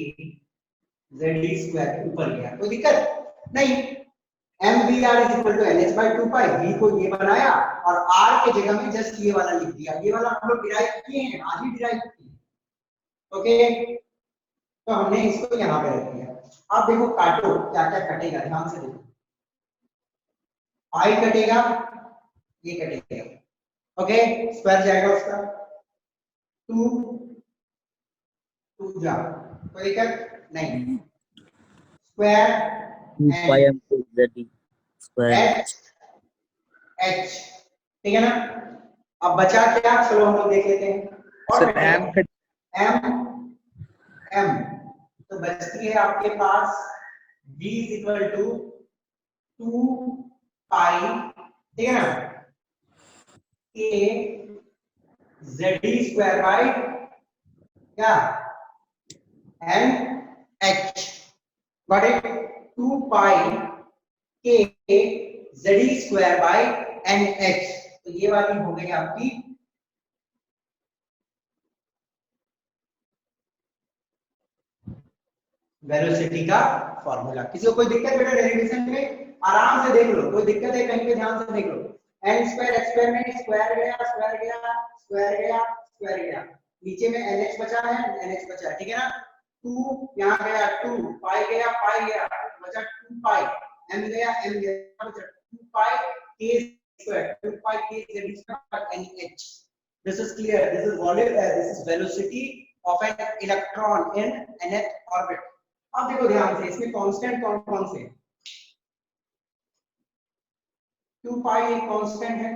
z square ऊपर गया, कोई दिक्कत नहीं। MVR is equal to NH by 2 pi, V को ये बनाया और R के जगह में जस्ट ये वाला लिख दिया। ये वाला हम लोग डिराइव किए हैं, आज ही डिराइव किए। ओके, तो हमने इसको यहाँ पे रख दिया। अब देखो काटो, क्या क्या कटेगा, ध्यान से देखो। I कटेगा, ये कटेगा। ओके, स्क्वायर जाएगा उसका 2 2 जा, कोई दिक्कत नहीं। स्क्वायर H H, ठीक है ना? अब बचा क्या, चलो हम लोग देख लेते हैं। और सर M तो बचती है आपके पास V is equal to 2 pi, ठीक है ना, K Z square by क्या N H, got it? 2 pi K Z square by N H। तो ये वाली हो गई आपकी वेलोसिटी का फॉर्मूला। किसी को कोई दिक्कत बेटा डेरिवेशन में? आराम से देख लो, कोई दिक्कत है कहीं पे ध्यान से देख लो। एन स्क्वायर एक्स स्क्वायर में स्क्वायर गया स्क्वायर गया स्क्वायर गया स्क्वायर गया, नीचे में एनएच बचा है, एनएच बचा है, ठीक है ना। 2 यहाँ गया 2, पाई गया बचा 2 पाई, एम गया बचा 2 पाई k square, 2 pi k z square NH. This is clear, this is volume, this is velocity of an electron in nth orbit. अब देखो ध्यान से, इसमें कांस्टेंट कौन कौन से हैं? 2 पाई एक कांस्टेंट है,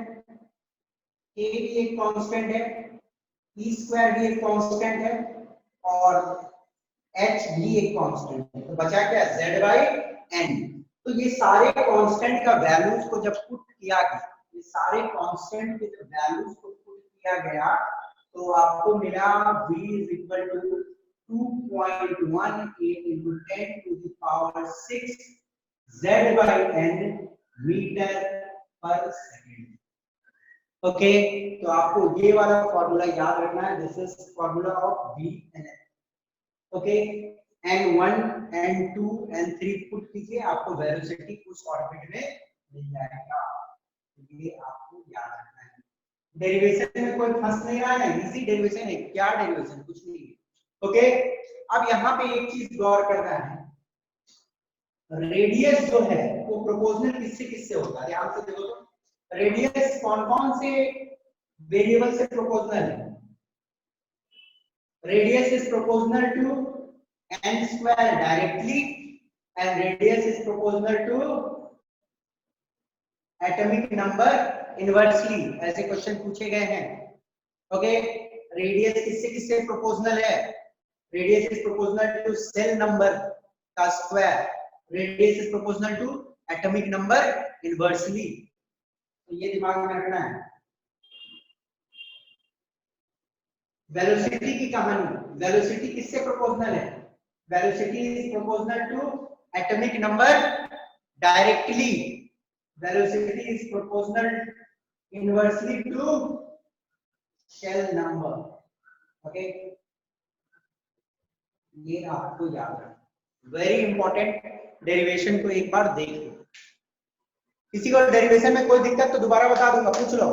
k भी एक कांस्टेंट है, e स्क्वायर भी एक कांस्टेंट है और h भी एक कांस्टेंट है। तो बचा क्या? z by n। तो ये सारे कांस्टेंट का वैल्यूज को जब पुट किया गया, ये सारे कांस्टेंट के जब वैल्यूज को पुट किया गया तो आपको मिला v is equal to 2.18 into 10 to the power 6 z by n metre पर सेकंड। ओके, तो आपको ये वाला फॉर्मूला याद रखना है, this is formula of v and n। Okay, n1 n2 n3 put कीजिए, आपको वेलोसिटी उस ऑर्बिट में मिल जाएगा। ये आपको याद रखना है। डेरिवेशन में कोई फंस नहीं रहा है, इजी डेरिवेशन है। क्या डेरिवेशन? कुछ नहीं है। ओके, अब यहाँ पे एक चीज गौर करना है, रेडियस जो है वो प्रोपोर्शनल किससे किससे होता है? ध्यान से देखो तो, रेडियस कौन कौन से वेरिएबल से प्रोपोर्शनल है? Radius is proportional to n square directly and radius is proportional to atomic number inversely. ऐसे क्वेश्चन पूछे गए हैं। ओके, रेडियस किससे किससे प्रोपोर्शनल है? Radius is proportional to cell number का square, radius is proportional to atomic number inversely. तो ये दिमाग में रखना है। वेलोसिटी की कहानी, वेलोसिटी किससे प्रोपोर्शनल है? Velocity is proportional to atomic number directly, velocity is proportional inversely to cell number. Okay, ये आपको याद रखना, वेरी इंपॉर्टेंट। डेरिवेशन को एक बार देख लो। किसी को डेरिवेशन में कोई दिक्कत तो दोबारा बता दूंगा, पूछ लो।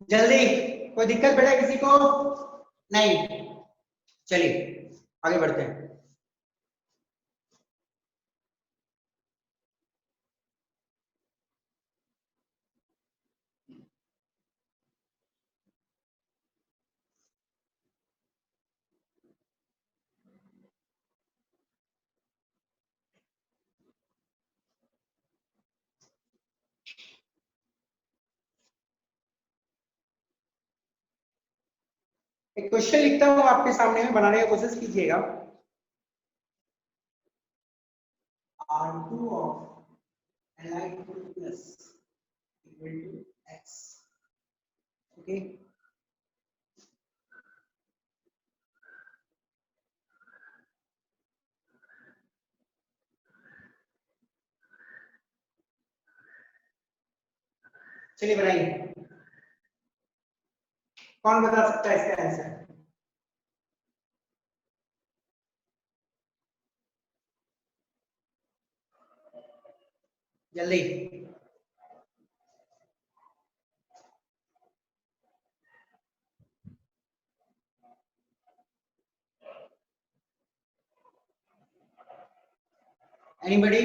जल्दी, कोई दिक्कत बेटा किसी को? नहीं, चलिए आगे बढ़ते हैं। एक क्वेश्चन लिखता हूं आपके सामने में, बनाने की कोशिश कीजिएगा। R2 of Li2 plus equal to x। Okay, चलिए बनाइए। कौन बता सकता है इसका आंसर? जल्दी। एनीबॉडी?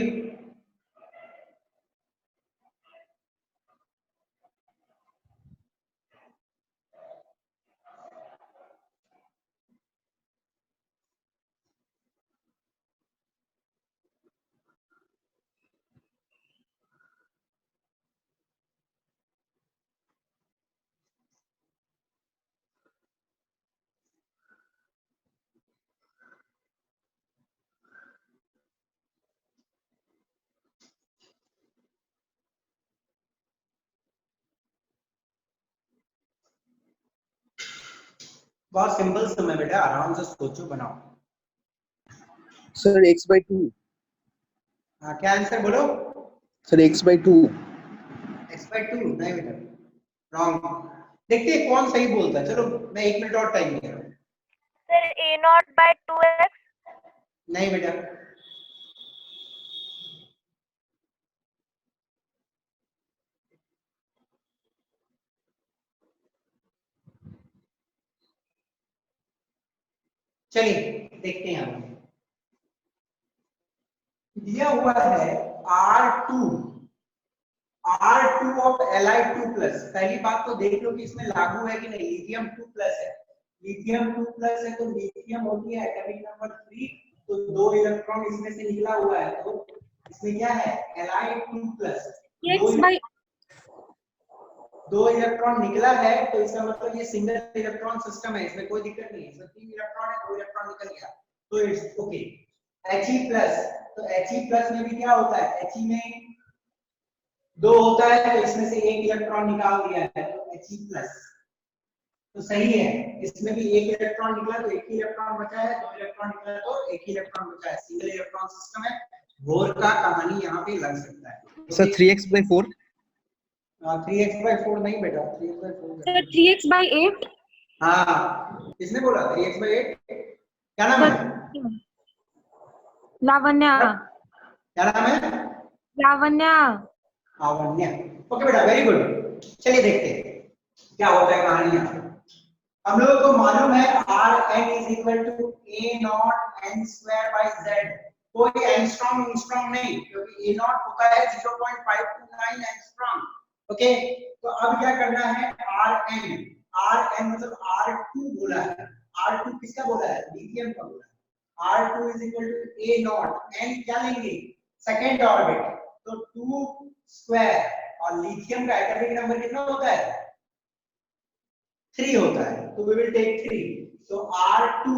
बहुत सिंपल समय बेटा, आराम से सोचो, बनाओ। Sir x/2। हाँ, क्या आंसर बोलो? Sir x/2। x/2 नहीं बेटा, रॉन्ग। देखते हैं कौन सही बोलता है। चलो मैं 1 मिनट और टाइम दे रहा हूँ। Sir a0/2x। नहीं बेटा, चलिए देखते हैं हम। दिया हुआ है R2 ऑफ Li2 प्लस। पहली बात तो देख लो कि इसमें लागू है कि नहीं। लिथियम 2 प्लस है, लिथियम 2 प्लस है, तो लिथियम होती है एटॉमिक नंबर 3, तो 2 इलेक्ट्रॉन इसमें से निकला हुआ है, तो इसमें क्या है Li2 प्लस। दो इलेक्ट्रॉन निकला है, तो इसका मतलब ये सिंगल इलेक्ट्रॉन सिस्टम है, इसमें कोई दिक्कत नहीं है। इसमें 3 इलेक्ट्रॉन है, 2 इलेक्ट्रॉन निकल गया, तो इट्स ओके। He प्लस, तो He प्लस में भी क्या होता है, He में 2 होता है, तो इसमें से एक इलेक्ट्रॉन निकाल दिया है, तो He प्लस, तो सही है। इसमें भी एक इलेक्ट्रॉन निकला तो एक ही इलेक्ट्रॉन बचा है, 2 इलेक्ट्रॉन निकला तो एक ही इलेक्ट्रॉन बचा है। सिंगल इलेक्ट्रॉन सिस्टम है, बोर का कहानी यहाँ पे लग सकता है। सर 3x/4 3x/4 नहीं बेटा, 3x/4 सर 3x/8। हाँ, किसने बोला 3x/8? क्या नाम है? लावण्या। क्या नाम है? लावण्या। लावण्य। ओके बेटा, वेरी गुड। चलिए देखते हैं क्या होता है कहानी यहाँ पे। हम लोगों को मालूम है Rn is equal to a naught n square by z। कोई एंगस्ट्रॉम नहीं, क्योंकि a नॉट होता है 0.529 एंगस्ट्रॉम। ओके, तो अब क्या करना है, Rn मतलब R2 बोला है, R2 किसका बोला है, लिथियम का बोला है। R2 is equal to a naught, n क्या लेंगे, सेकेंड ऑर्बिट, तो 2 स्क्वायर, और लिथियम का एटॉमिक नंबर कितना होता है, 3 होता है, तो वी विल टेक 3। तो R2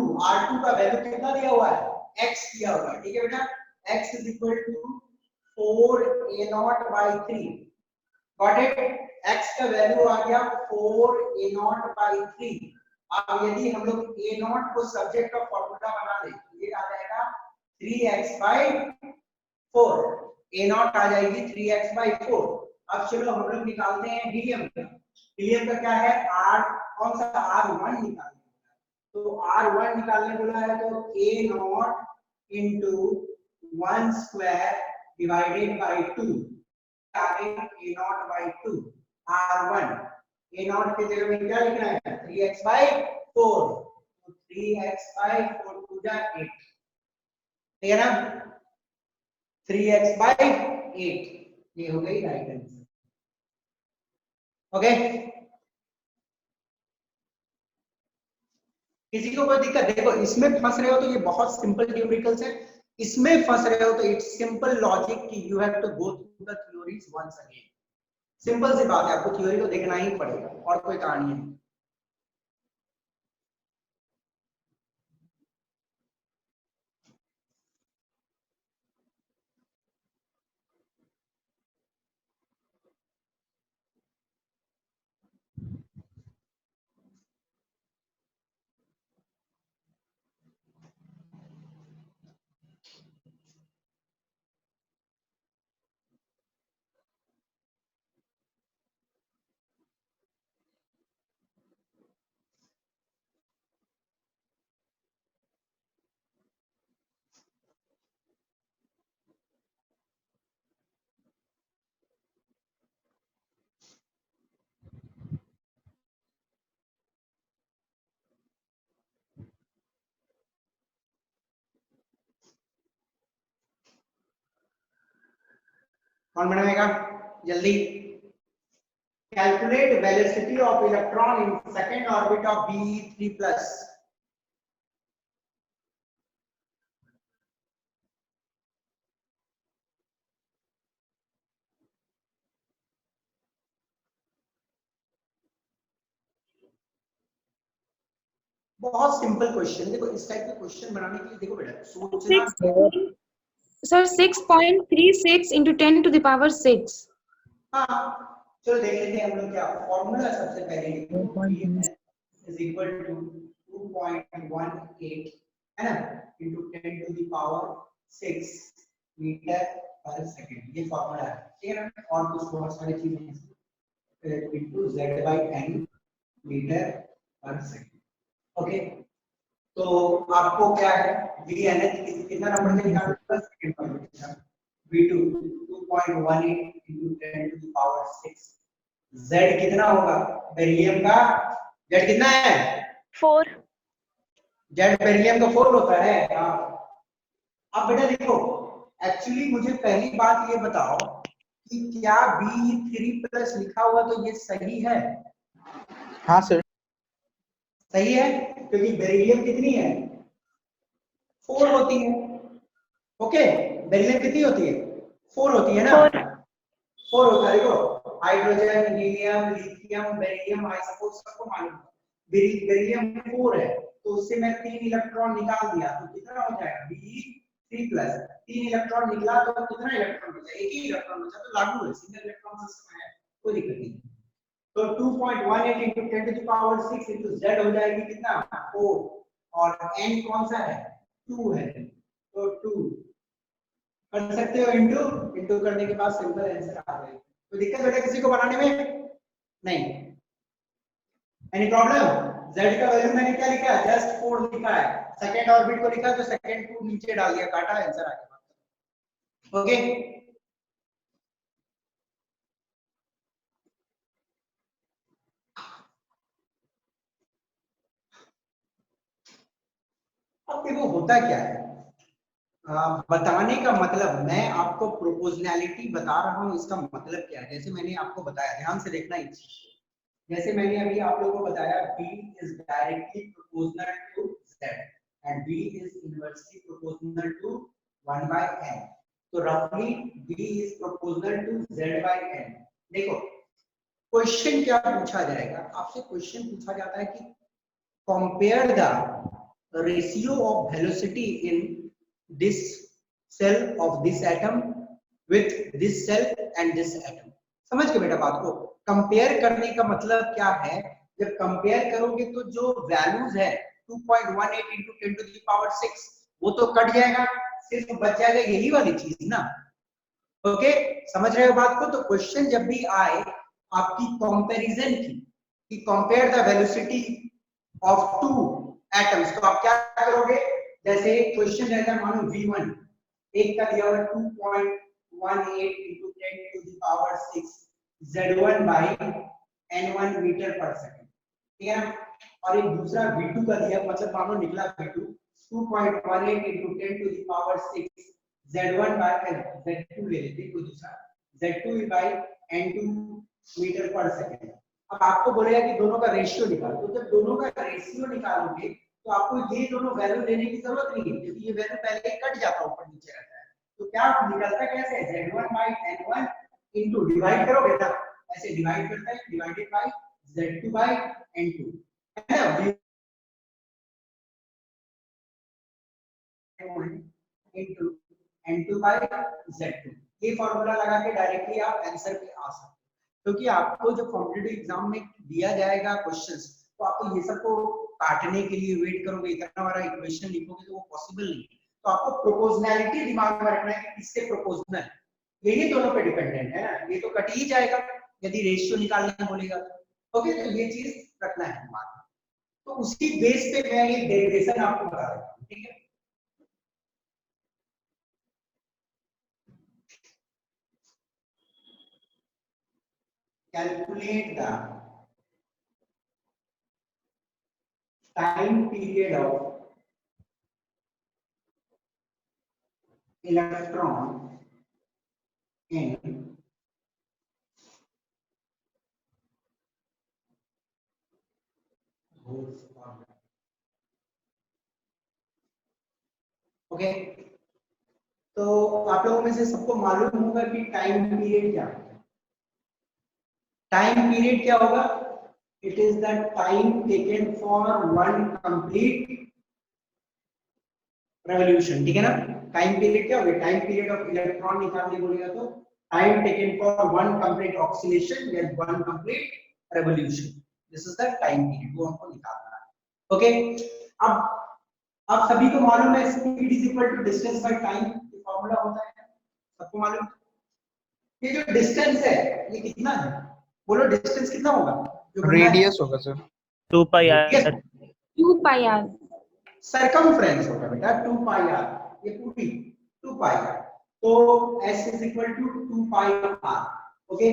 का वैल्यू कितना दिया हुआ है, x दिया हुआ है, ठीक है बेटा। x is equal to 4a0 by 3, got it. x का वैल्यू आ गया 4a0 बाय 3। अब यदि हम लोग a0 को सब्जेक्ट ऑफ फार्मूला बना दें, तो ये आ जाएगा 3x बाय 4, a0 आ जाएगी 3x बाय 4। अब चलो हम लोग निकालते हैं हीलियम का। हीलियम का क्या है, R, कौन सा, R1 निकालना। तो R1 निकालने बोला है, तो a0 into 1 square divided by 2, a0 by 2 R1। a0 के जगह में क्या लिखना है, 3x by 4, तो 3x by 4 टू जा 8, ठीक है ना, 3x by 8, ये हो गई राइट आंसर। ओके, किसी को कोई दिक्कत, देखो इसमें फंस रहे हो तो ये बहुत सिंपल न्यूमेरिकल्स है, इसमें फंस रहे हो तो इट्स सिंपल लॉजिक कि you have to go through the theories once again. Simple सी बात है, आपको थ्योरी को देखना ही पड़ेगा, और कोई कहानी नहीं। कौन बनाएगा जल्दी। Calculate velocity of electron in second orbit of Be3+। बहुत सिंपल क्वेश्चन, देखो इस टाइप के क्वेश्चन बनाने के लिए देखो बेटा सोचना। Sir 6.36 into 10 to the power 6। हाँ, चलो देख लेते हैं हम लोग क्या फॉर्मूला सबसे पहले इज इक्वल टू 2.18 है ना, into 10 to the power 6 metre पर सेकंड, ये फॉर्मूला है, ठीक है ना। और कुछ बहुत सारी चीजें into z by n metre पर सेकंड। ओके, तो आपको क्या है VNH कितना नंबर से निकालना है, सेकंड पर V2 2.18 into 10 to the power 6। Z कितना होगा बेरिलियम का, Z कितना है 4 Z बेरिलियम का 4 होता है। हाँ अब बेटा देखो एक्चुअली मुझे पहली बात ये बताओ कि क्या B3+ लिखा हुआ तो ये सही है? हाँ सर। सही है क्योंकि बेरिलियम कितनी है 4 होती है। ओके बेरिलियम कितनी होती है 4 होती है ना, 4 होता है। देखो hydrogen helium lithium beryllium I suppose सबको मालूम है बेरिलियम 4 है तो उससे मैं 3 इलेक्ट्रॉन निकाल दिया तो कितना हो जाएगा B3+। 3 इलेक्ट्रॉन निकला तो कितना इलेक्ट्रॉन बचा, एक ही इलेक्ट्रॉन बचा तो लागू है, सिंगल इलेक्ट्रॉन सिस्टम है, कोई दिक्कत नहीं। तो 2.18 into 10 to the power 6 into Z हो जाएगी कितना 4 और N कौन सा है 2 है तो 2 कर सकते हो इंटू करने के बाद सिंपल आंसर आ जाएगा। तो दिक्कत बेटा किसी को बनाने में नहीं, एनी प्रॉब्लम? Z का वैल्यू मैंने क्या लिखा है जस्ट 4 लिखा है, सेकंड ऑर्बिट को लिखा तो सेकंड 2 नीचे डाल दिया काटा आंसर आ गया। ओके अब देखो होता क्या है बताने का मतलब मैं आपको प्रोपोर्शनैलिटी बता रहा हूं इसका मतलब क्या है। जैसे मैंने आपको बताया ध्यान से देखना एक चीज, जैसे मैंने अभी आप लोगों को बताया B is directly proportional to Z and B is inversely proportional to 1 by n। तो roughly B is proportional to Z by n। देखो क्वेश्चन क्या पूछा जाएगा आपसे, क्वेश्चन पूछा जाता है कि compare the ratio of velocity in this cell of this atom with this cell and this atom। समझ गए बेटा बात को? कंपेयर करने का मतलब क्या है, जब कंपेयर करोगे तो जो वैल्यूज है 2.18 into 10 to the power 6 वो तो कट जाएगा, सिर्फ बच जाएगा यही वाली चीज ना। ओके समझ रहे हो बात को? तो क्वेश्चन जब भी आए आपकी कंपैरिजन की कि compare the velocity of two atoms तो आप क्या करोगे, जैसे क्वेश्चन रहता है मानो V1 एक का दिया हुआ 2.18 into 10 to the power 6 Z1 by N1 metre पर सेकंड, ठीक है ना। और एक दूसरा V2 का दिया मतलब मानो निकला V2 2.18 into 10 to the power 6 Z1 by Z2 ले लेते कोई दूसरा Z2 by N2 मीटर पर सेकंड। अब आपको बोलेगा कि दोनों का रेशियो निकालो, तो जब दोनों का रेशियो निकालोगे तो आपको ये दोनों वैल्यू लेने की जरूरत नहीं है क्योंकि ये वैल्यू पहले ही कट जाता ऊपर नीचे रहता है। तो क्या निकलता कैसे Z1 by N1 into divide करो बेटा ऐसे डिवाइड करता है divided by Z2 by N2 है ना into N2 by Z2। ये फॉर्मूला लगा के डायरेक्टली आप आंसर पे आ सकते हो क्योंकि आपको जो कॉम्पिटिटिव एग्जाम में दिया जाएगा क्वेश्चंस तो आपको ये सब को काटने के लिए वेट करोगे इतना बड़ा इक्वेशन लिखोगे तो वो पॉसिबल नहीं है। तो आपको प्रोपोर्शनैलिटी दिमाग में रखना है कि किससे प्रोपोर्शनल, यही दोनों पे डिपेंडेंट है ना, ये तो कट ही जाएगा यदि रेशियो निकालने बोलेगा तो। ओके तो ये चीज रखना है दिमाग में। तो उसी बेस पे मैं ये डेरिवेशन आपको बता देता हूँ, ठीक है। Calculate the time period of electron in okay तो आप लोगों में से सबको मालूम होगा कि टाइम पीरियड क्या है। टाइम पीरियड क्या होगा, it is the time taken for one complete revolution, ठीक है ना। टाइम पीरियड क्या होगा, टाइम पीरियड ऑफ इलेक्ट्रॉन निकालने बोलेगा तो time taken for one complete oxidation या one complete revolution, this is the time period, वो हमको निकालना है। ओके अब सभी को मालूम है speed is equal to distance by time, ये फार्मूला होता है सबको मालूम। ये जो डिस्टेंस है ये कितना है, बोलो डिस्टेंस कितना होगा, रेडियस होगा sir 2 pi r 2 pi r circumference होगा बेटा 2 पाई आर, ये पूरी 2 पाई आर, तो s is equal to 2 pi R. Okay,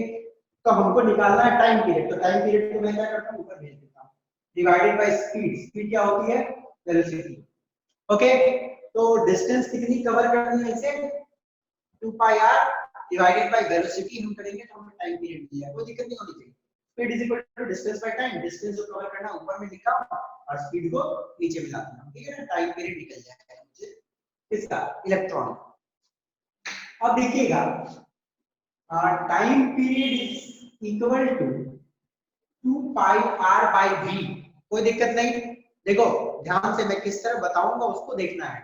तो हमको निकालना है टाइम पीरियड, तो टाइम पीरियड को मैं क्या करता हूं, ऊपर भेज देता हूं, डिवाइडेड बाय स्पीड, स्पीड क्या होती है, वेलोसिटी। ओके, तो डिस्टेंस कितनी कवर करनी है इसे, 2 pi are divided by velocity हम करेंगे तो हमें टाइम पीरियड मिलेगा, कोई दिक्कत नहीं होनी चाहिए। Speed is equal to distance by time, distance जो कवर करना ऊपर में लिखा और स्पीड को नीचे मिला देना, ठीक है ना, टाइम पीरियड निकल जाएगा मुझे इसका इलेक्ट्रॉन। अब देखिएगा time period is equal to 2 pi R by v, कोई दिक्कत नहीं। देखो ध्यान से मैं किस तरह बताऊंगा उसको देखना है।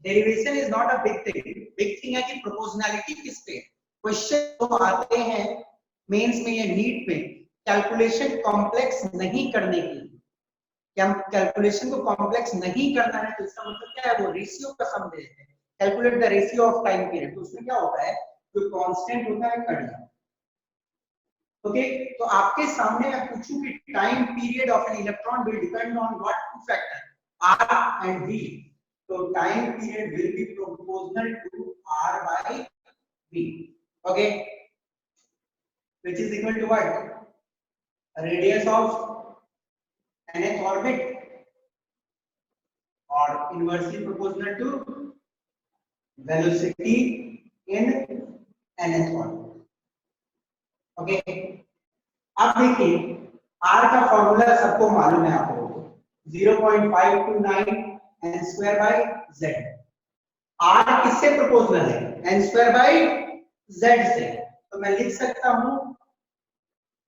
Derivation is not a big thing, big thing है कि प्रोपोर्शनैलिटी किस पे, क्वेश्चन तो आते हैं मेंस में या नीट में कैलकुलेशन कॉम्प्लेक्स नहीं करने के लिए, क्या कैलकुलेशन को कॉम्प्लेक्स नहीं करना है तो इसका मतलब क्या है, वो रेशियो का सम दे देते हैं, calculate the ratio of time period, तो उसमें क्या होता है, जो कांस्टेंट होता है कट जाता है। ओके, तो आपके सामने मैं पूछूं कि time period of an electron will depend on what two factor r and v, तो time period will be proportional to r by v, okay, which is equal to what, radius of nth orbit or inversely proportional to velocity in nth orbit। Okay, अब देखिए r का formula सबको मालूम है आप लोगों को, 0.529 n square by z। r किससे प्रोपोर्शनल है, n स्क्वायर बाय z से, तो मैं लिख सकता हूं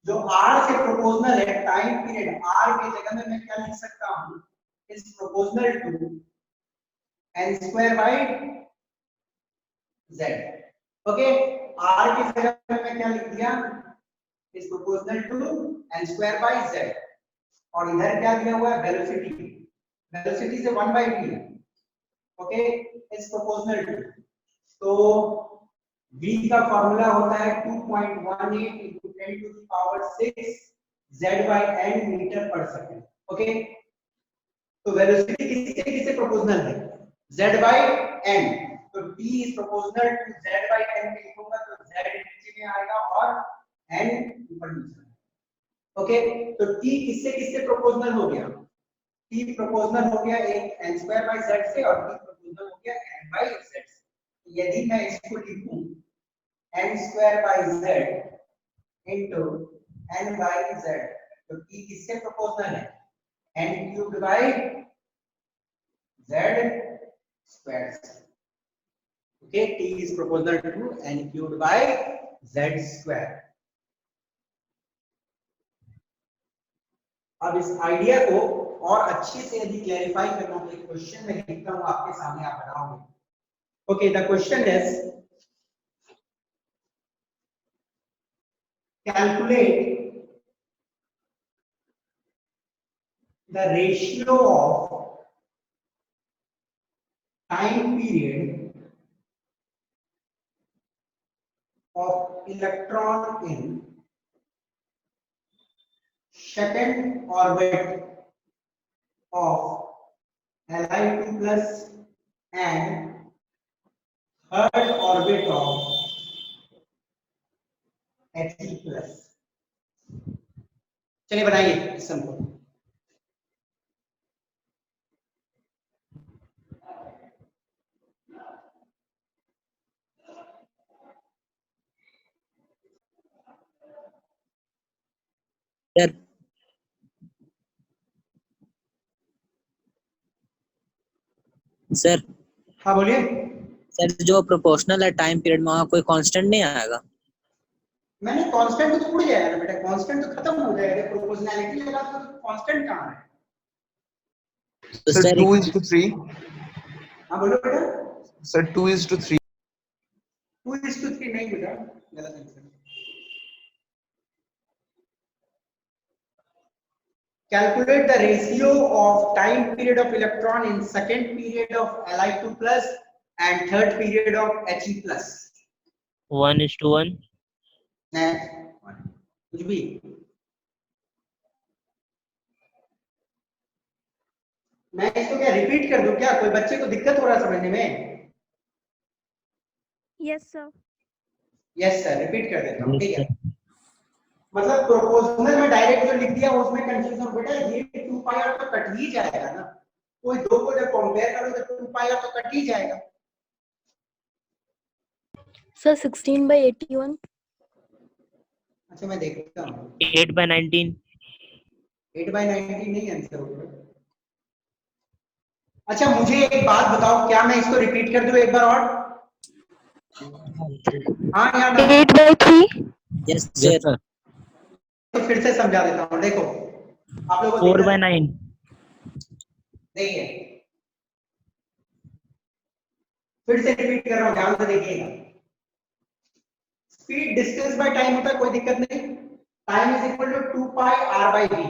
जो r से प्रोपोर्शनल है टाइम पीरियड r की जगह में मैं क्या लिख सकता हूं, is proportional to n square by z। Okay, r की जगह में मैं क्या लिख दिया, is proportional to n square by z, और इधर क्या दिया हुआ है, वेलोसिटी, वेलोसिटी से 1 by v, okay, is proportional to, तो v का फार्मूला होता है 2.18 into 10 to the power 6 z by n metre पर सेकंड। ओके, तो वेलोसिटी किससे किससे प्रोपोर्शनल है, z by n, तो t is proportional to z by n में लिखूंगा तो z नीचे में आएगा और n ऊपर नीचे। ओके, तो t किससे किससे प्रोपोर्शनल हो गया, t प्रोपोर्शनल हो गया एक n स्क्वायर बाय z से और t प्रोपोर्शनल हो गया n बाय z से। यदि मैं इसको लिखूं n square by z into n by z, तो t किससे प्रोपोर्शनल है, n cubed by z square से। Okay, t is proportional to n cubed by z square. अब इस आइडिया को और अच्छे से यदि क्लैरिफाई करना हो तो क्वेश्चन में लिखता हूं आपके सामने, आप बनाओगे। Okay, the question is calculate the ratio of time period of electron in second orbit of Li2 plus and third orbit of He plus। चलिए बनाइए इस सम को। सर हाँ बोलिए। सर जो प्रोपोर्शनल है टाइम पीरियड में वहाँ कोई कांस्टेंट नहीं आएगा, मैंने कांस्टेंट तो उड़ जाएगा ना बेटा, कांस्टेंट तो खत्म हो जाएगा, प्रोपोर्शनैलिटी लगा तो कांस्टेंट कहां है, तो सर सर 2:3। हाँ बोलो बेटा। सर 2:3। 2:3 नहीं बेटा, गलत answer. Calculate the ratio of time period of electron in second period of Li2 plus and third period of He plus। 1:1। कुछ भी। मैं इसको क्या रिपीट कर दूं क्या? कोई बच्चे को दिक्कत हो रहा है समझने में? Yes, sir. Yes sir, repeat कर देता हूँ, Yes, ठीक है। sir. मतलब प्रोपोर्शनल में डायरेक्ट जो लिख दिया उसमें कंफ्यूजन, बेटा ये 2 पाई आर तो कट ही जाएगा ना, कोई दो को जब कंपेयर करो तो 2 पाई आर तो कट ही जाएगा। Sir, 16/81. अच्छा मैं देखता हूँ, 8/19. 8/19 नहीं आंसर होगा। अच्छा मुझे एक बात बताओ, क्या मैं इसको रिपीट कर दूं एक बार और? हाँ या ना? 8/3. Yes, Yes, sir. sir. तो फिर से समझा देता हूँ, देखो आप लोगों को 4/9. देखिए फिर से रिपीट कर रहा हूँ, ध्यान से देखिएगा। स्पीड डिस्टेंस बाय टाइम होता है, कोई दिक्कत नहीं, time is equal to 2 pi R by V.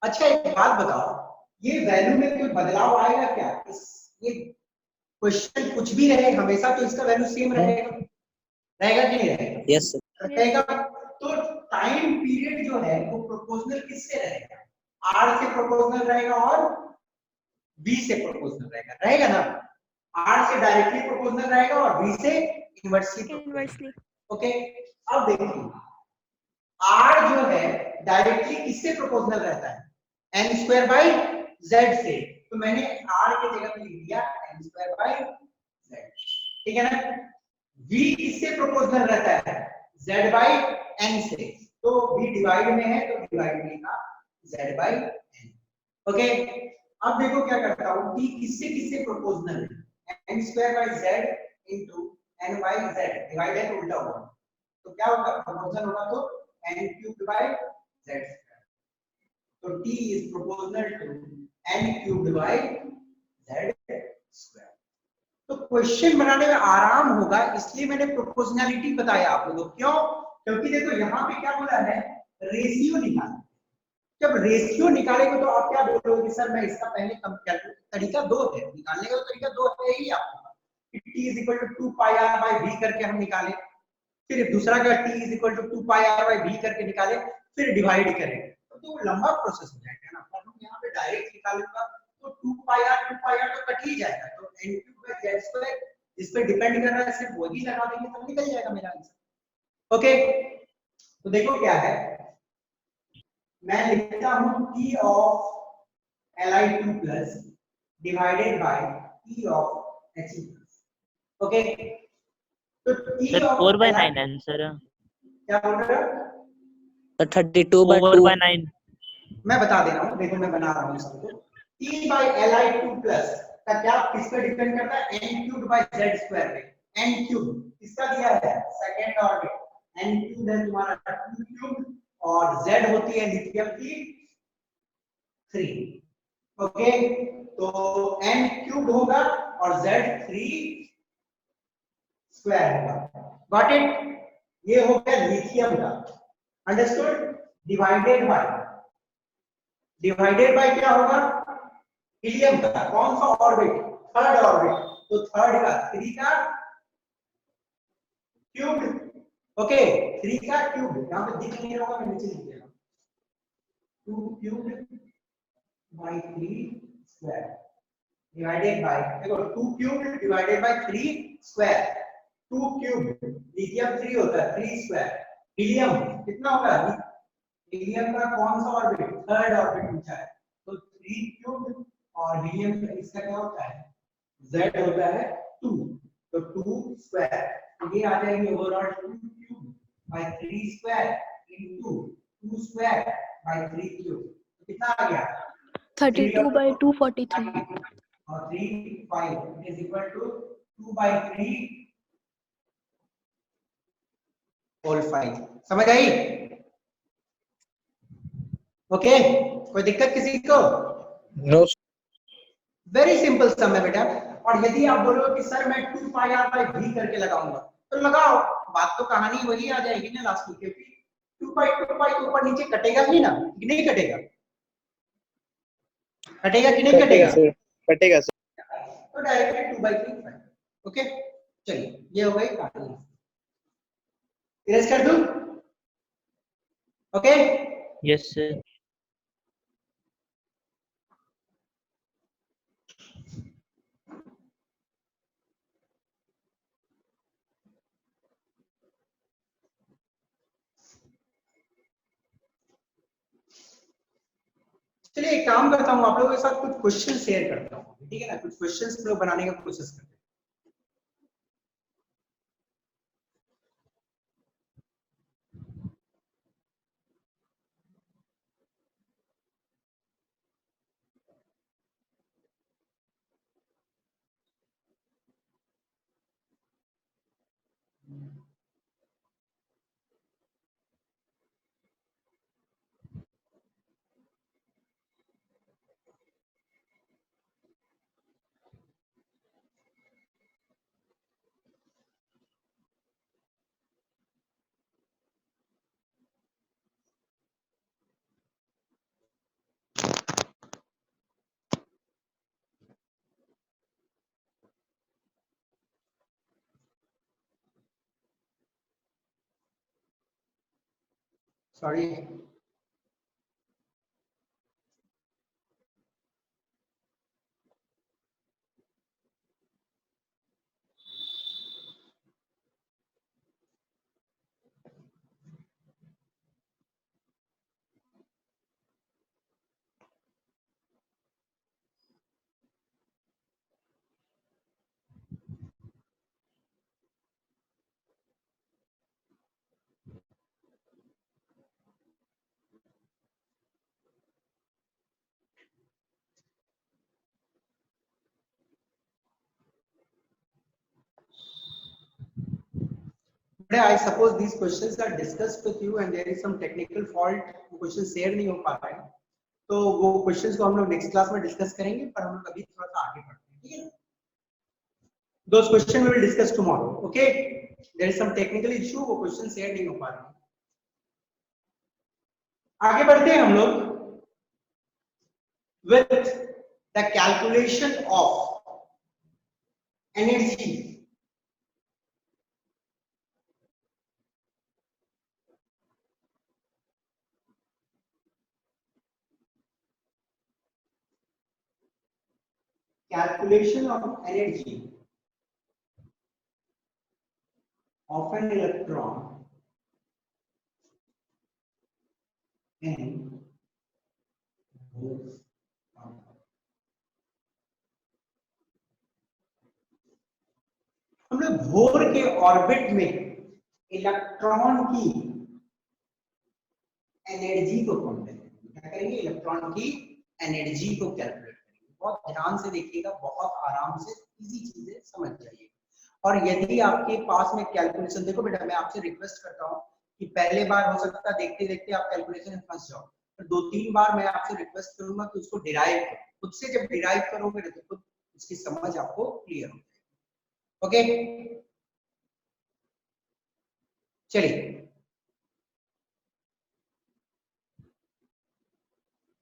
अच्छा एक बात बताओ, ये वैल्यू में कोई बदलाव आएगा क्या? ये क्वेश्चन कुछ भी रहे हमेशा तो इसका वैल्यू सेम रहेगा, रहेगा कि नहीं रहेगा? Yes, sir. रहेगा। तो टाइम पीरियड जो है वो प्रोपोर्शनल किससे रहेगा? आर से प्रोपोर्शनल रहेगा और बी से प्रोपोर्शनल रहेगा, रहेगा ना? आर से डायरेक्टली प्रोपोर्शनल रहेगा और बी से इनवर्सली। Inversely. ओके, अब देखिए आर जो है डायरेक्टली किससे प्रोपोर्शनल रहता है? एन स्क्वायर बाई जेड से। तो मैंने आर की जगह पे लिख दिया एन स्क्वायर बाई जेड, ठीक है ना? v किससे प्रोपोर्शनल रहता है? z बाई n से। तो v डिवाइड में है तो डिवाइड में लिखा z बाई n। ओके, अब देखो क्या करता हूं, t किससे किससे प्रोपोर्शनल है? n square by z into n by z, divide है तो उल्टा होगा, तो क्या होगा? प्रोपोर्शनल होगा तो n cube by z square. तो t is proportional to n cube by z square. तो क्वेश्चन बनाने में आराम होगा, इसलिए मैंने प्रोपोर्शनैलिटी बताया आप लोगों को। क्यों? क्योंकि देखो यहाँ पे क्या बोला है, रेशियो निकालना। जब रेशियो निकालेंगे तो आप क्या बोलोगे कि सर मैं इसका पहले कम कर दूं? तरीका दो है निकालने का, तो तरीका दो है ही आपको। t is equal to 2 pi R by v करके हम निकाले, फिर दूसरा क्या t is equal to 2 pi R by v करके निकाले, फिर डिवाइड करें, तो लंबा प्रोसेस हो जाएगा ना। पर हम यहाँ पे डायरेक्ट निकालूंगा तो 2 पाई आर तो कट ही जाएगा, तो n cube by z square इस पे डिपेंड कर रहा है, सिर्फ वही लगा देंगे तो निकल जाएगा मेरा आंसर। ओके, तो देखो क्या है, मैं लिखता हूं t of Li2 plus divided by t of He plus. Okay, तो t Sir, ऑफ 4/9 answer. क्या बोल रहे हो? Sir, 32/2. 4/9. मैं बता दे रहा हूँ, देखो मैं बना रहा हूँ सबको। t बाई Li2 प्लस का क्या किस पे डिपेंड करता है? n cube by z square पे। n क्यूब किसका दिया है? Second order. n क्यूब है तुम्हारा 2 क्यूब और z होती है लिथियम की 3। ओके, तो n क्यूब होगा और z 3 स्क्वायर होगा। Got it? ये हो गया लिथियम का, अंडरस्टूड? डिवाइडेड बाय क्या होगा? हीलियम का। कौन सा ऑर्बिट? थर्ड ऑर्बिट, तो थर्ड का 3 का क्यूब। ओके, 3 का क्यूब यहां पे दिख नहीं रहा होगा, मैं नीचे लिख दे रहा हूं, 2 cube by 3 square divided bye, देखो 2 cube divided by 3 square. 2 cube lithium 3 होता है, 3 स्क्वायर हीलियम कितना होगा? हीलियम का कौन सा ऑर्बिट? थर्ड ऑर्बिट पूछा है, तो 3 क्यूब और हीलियम का इसका क्या होता है? z होता है 2, तो 2 स्क्वायर, तो ये आ जाएगी overall 2 cube by 3 square into 2 square by 3 cube, तो कितना आ गया? 32/243. और 3 5 is equal to 2 by 3 whole 5। समझ आई? ओके, कोई दिक्कत किसी को? No. वेरी सिंपल सम है बेटा। और यदि आप बोलो कि सर मैं 2 पाई आर बाई v करके लगाऊंगा, तो लगाओ, बात तो कहानी वही आ जाएगी ना लास्ट में, क्योंकि 2 पाई तो ऊपर नीचे कटेगा ही ना, कि नहीं कटेगा? कटेगा कि नहीं कटेगा? sir. कटेगा sir. तो डायरेक्टली 2/3। ओके, चलिए ये हो गई कहानी। इरेज कर दूं? Okay, Yes, sir. चलिए एक काम करता हूँ, आप लोगों के साथ कुछ क्वेश्चन शेयर करता हूँ, ठीक है ना, कुछ क्वेश्चंस लोग बनाने का कोशिश करते हैं। Sorry, I suppose these questions are discussed with you and there is some technical fault, question share नहीं हो पा रहे हैं, तो वो क्वेश्चंस को हम लोग नेक्स्ट क्लास में डिस्कस करेंगे, पर हम लोग अभी थोड़ा सा आगे बढ़ते हैं, ठीक है। Those questions we will discuss tomorrow, okay? There is some technical issue, वो क्वेश्चन शेयर नहीं हो पा रहे हैं। आगे बढ़ते हैं हम लोग with the calculation of energy of an electron in Bohr's orbit. हम लोग बोर के ऑर्बिट में इलेक्ट्रॉन की एनर्जी को कॉम्प्यूट करेंगे। क्या करेंगे? इलेक्ट्रॉन की एनर्जी को कैलकुलेट करेंगे। बहुत ध्यान से देखिएगा, बहुत आराम से, इजी चीजें समझ जाइए। और यदि आपके पास में कैलकुलेशन, देखो बेटा मैं आपसे रिक्वेस्ट करता हूँ कि पहले बार हो सकता है देखते देखते आप कैलकुलेशन में फंस जाओ, तो 2-3 बार मैं आपसे रिक्वेस्ट करूंगा कि उसको डिराइव करो। खुद से जब डिराइव करोगे तो खुद उसकी समझ आपको क्लियर हो जाएगी। ओके, चलिए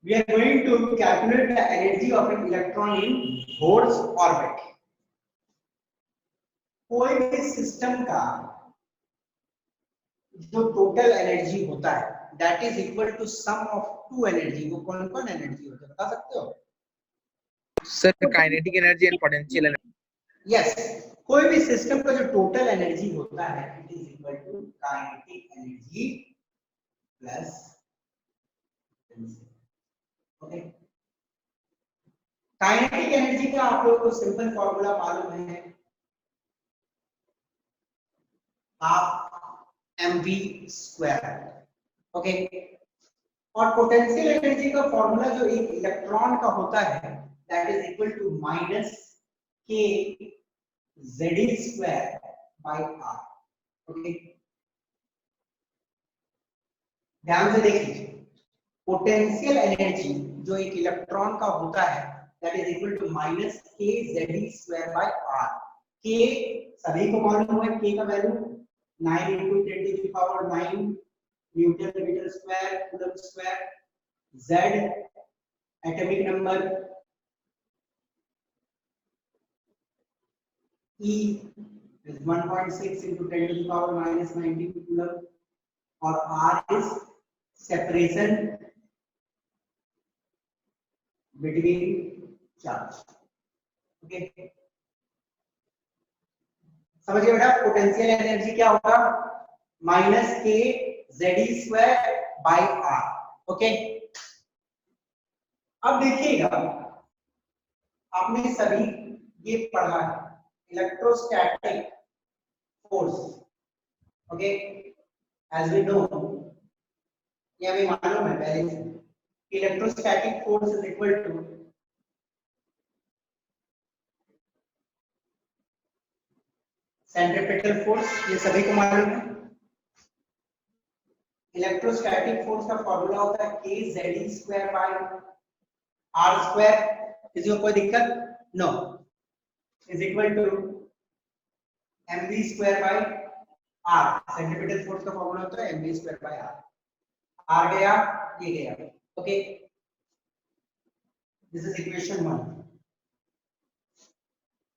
we are going to calculate the energy of an electron in Bohr's orbit. कोई भी सिस्टम का जो टोटल एनर्जी होता है that is equal to sum of two energy, वो कौन कौन एनर्जी होता है बता सकते हो? Sir kinetic energy and potential energy. Yes, कोई भी सिस्टम का जो टोटल एनर्जी होता है it is equal to kinetic energy plus okay. Kinetic energy का आप लोगों को सिंपल फॉर्मूला मालूम है, हाफ mv², ओके। और पोटेंशियल एनर्जी का फॉर्मूला जो एक इलेक्ट्रॉन का होता है that is equal to minus k Ze² by r, okay. ध्यान से देखिए, पोटेंशियल एनर्जी जो एक इलेक्ट्रॉन का होता है that is equal to minus k Ze² by r। k सभी को मालूम है, k का value 9 × 10⁹ newton metre square coulomb square. z atomic number, E is 1.6 × 10⁻⁻19 coulomb, और R is separation between charge, okay. समझिए बेटा, पोटेंशियल एनर्जी क्या होगा? Minus k Ze² by r, okay. अब देखिएगा, आपने सभी ये पढ़ा है electrostatic force, okay, as we know, ये हमें मालूम है पहले से, electrostatic force is equal to centripetal force, ये सभी को मालूम है। इलेक्ट्रोस्टैटिक फोर्स का फॉर्मूला होता है kZe² बाय r², किसी को कोई दिक्कत? No, is equal to mv² by r, centripetal force का फॉर्मूला होता है mv² बाय r, r गया, ये गया, okay, this is equation 1,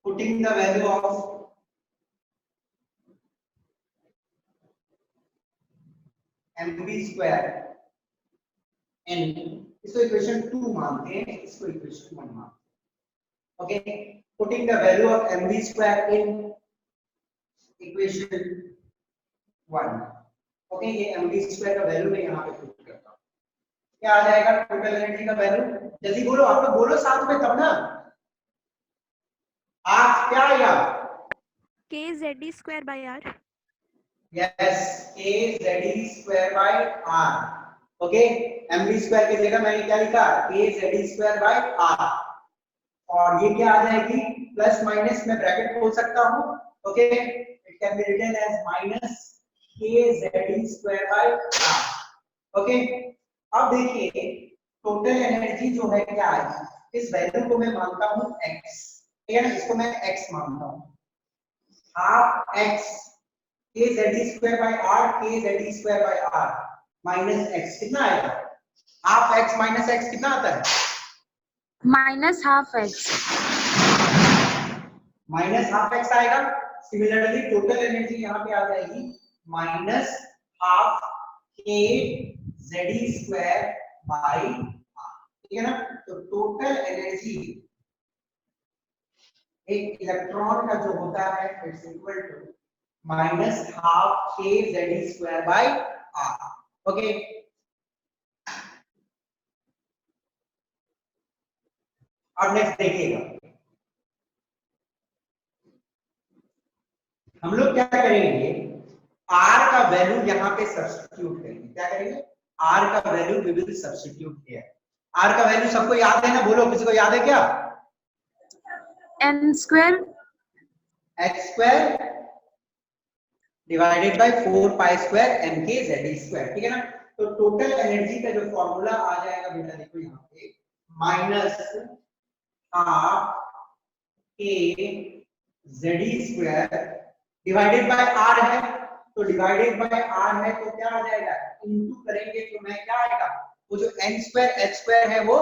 putting the value of mv² n, इसको इक्वेशन 2 मानते हैं, इसको इक्वेशन 1 मानते हैं, okay, putting the value of mv² in equation 1, okay, ये mv² का वैल्यू मैं यहाँ पे पुट करता हूँ, क्या आ जाएगा टोटल एनर्जी का वैल्यू? जल्दी बोलो, आप लोग बोलो साथ में तब ना, आप क्या आया? kZe² by r. Yes, kZe² by r, okay, mv² की जगह मैंने क्या लिखा? kZe² by r, और ये क्या आ जाएगी? प्लस माइनस में ब्रैकेट खोल सकता हूँ, okay, it can be written as minus kZe² by r, okay. अब देखिए टोटल एनर्जी जो है क्या आएगी, इस वैल्यू को मैं मानता हूँ x, ठीक है ना, इसको मैं x मानता हूँ, half x kZe² by r, kZe² by r minus x, कितना आएगा? हाफ x माइनस x कितना आता है? Minus half x, minus half x आएगा। सिमिलरली टोटल एनर्जी यहाँ पे आ जाएगी minus half kZe² by r, ठीक है ना। तो टोटल एनर्जी एक इलेक्ट्रॉन का जो होता है it's equal to minus half kZe² by r, okay. अब नेक्स्ट देखिएगा, हम लोग क्या करेंगे, r का वैल्यू यहाँ पे सब्स्टिट्यूट करेंगे, क्या करेंगे? r का value we will substitute here. r का वैल्यू सबको याद है ना? बोलो, किसी को याद है क्या? n² x² divided by 4π² mkZe², ठीक है ना। तो टोटल एनर्जी का जो फॉर्मूला आ जाएगा बेटा, देखो यहाँ पे minus half kZe² divided by r है, तो डिवाइडेड बाय r है तो क्या आ जाएगा, इनटू करेंगे तो मैं क्या आएगा, वो जो n² h² है वो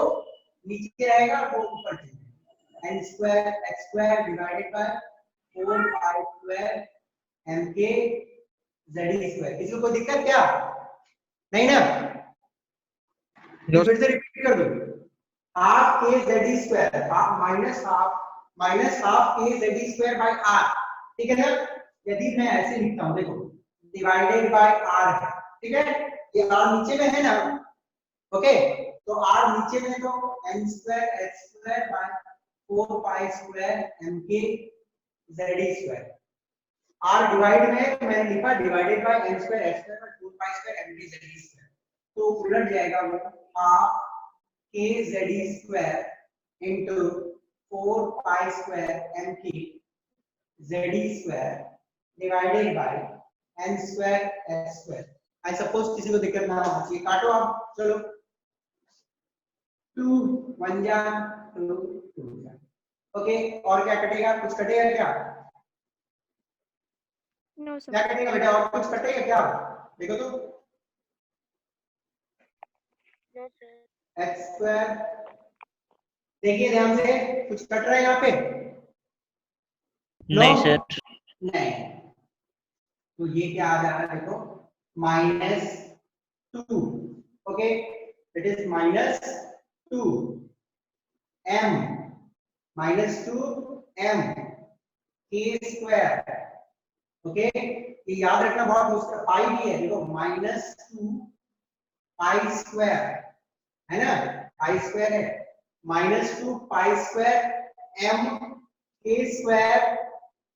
नीचे रहेगा, वो ऊपर जाएगा, n² h² divided by 4π² mkZe²। किसी को दिक्कत क्या? नहीं ना? फिर से रिपीट कर दो, half kZe² minus half kZe² by r, ठीक है ना। यदि मैं ऐसे लिखता हूं, देखो डिवाइडेड बाय r है, ठीक है, ये r नीचे में है ना, ओके, तो r नीचे में तो n² h² bye 4π² mkZe², r divide में मैंने लिखा divided by n² h² bye 4π² mkZe², तो उलट जाएगा वो half kZe² into 4π² mkZe² divided by n² h²। I suppose किसी को दिक्कत ना हो, ये काटो आप, चलो 2 1 जा 2 2 जा, ओके। और क्या कटेगा? कुछ कटेगा क्या? No, sir. क्या कटेगा बेटा? और कुछ कटेगा क्या? देखो तो x², देखिए ध्यान से, कुछ कट रहा है यहाँ पे? नहीं सर, नहीं, तो ये क्या आ जा रहा है, देखो -2, okay, it is -2 m -2 m k², okay. ये याद रखना बहुत मुश्किल, पाई भी है, देखो -2 π² है ना, π² है, -2 pi square m k square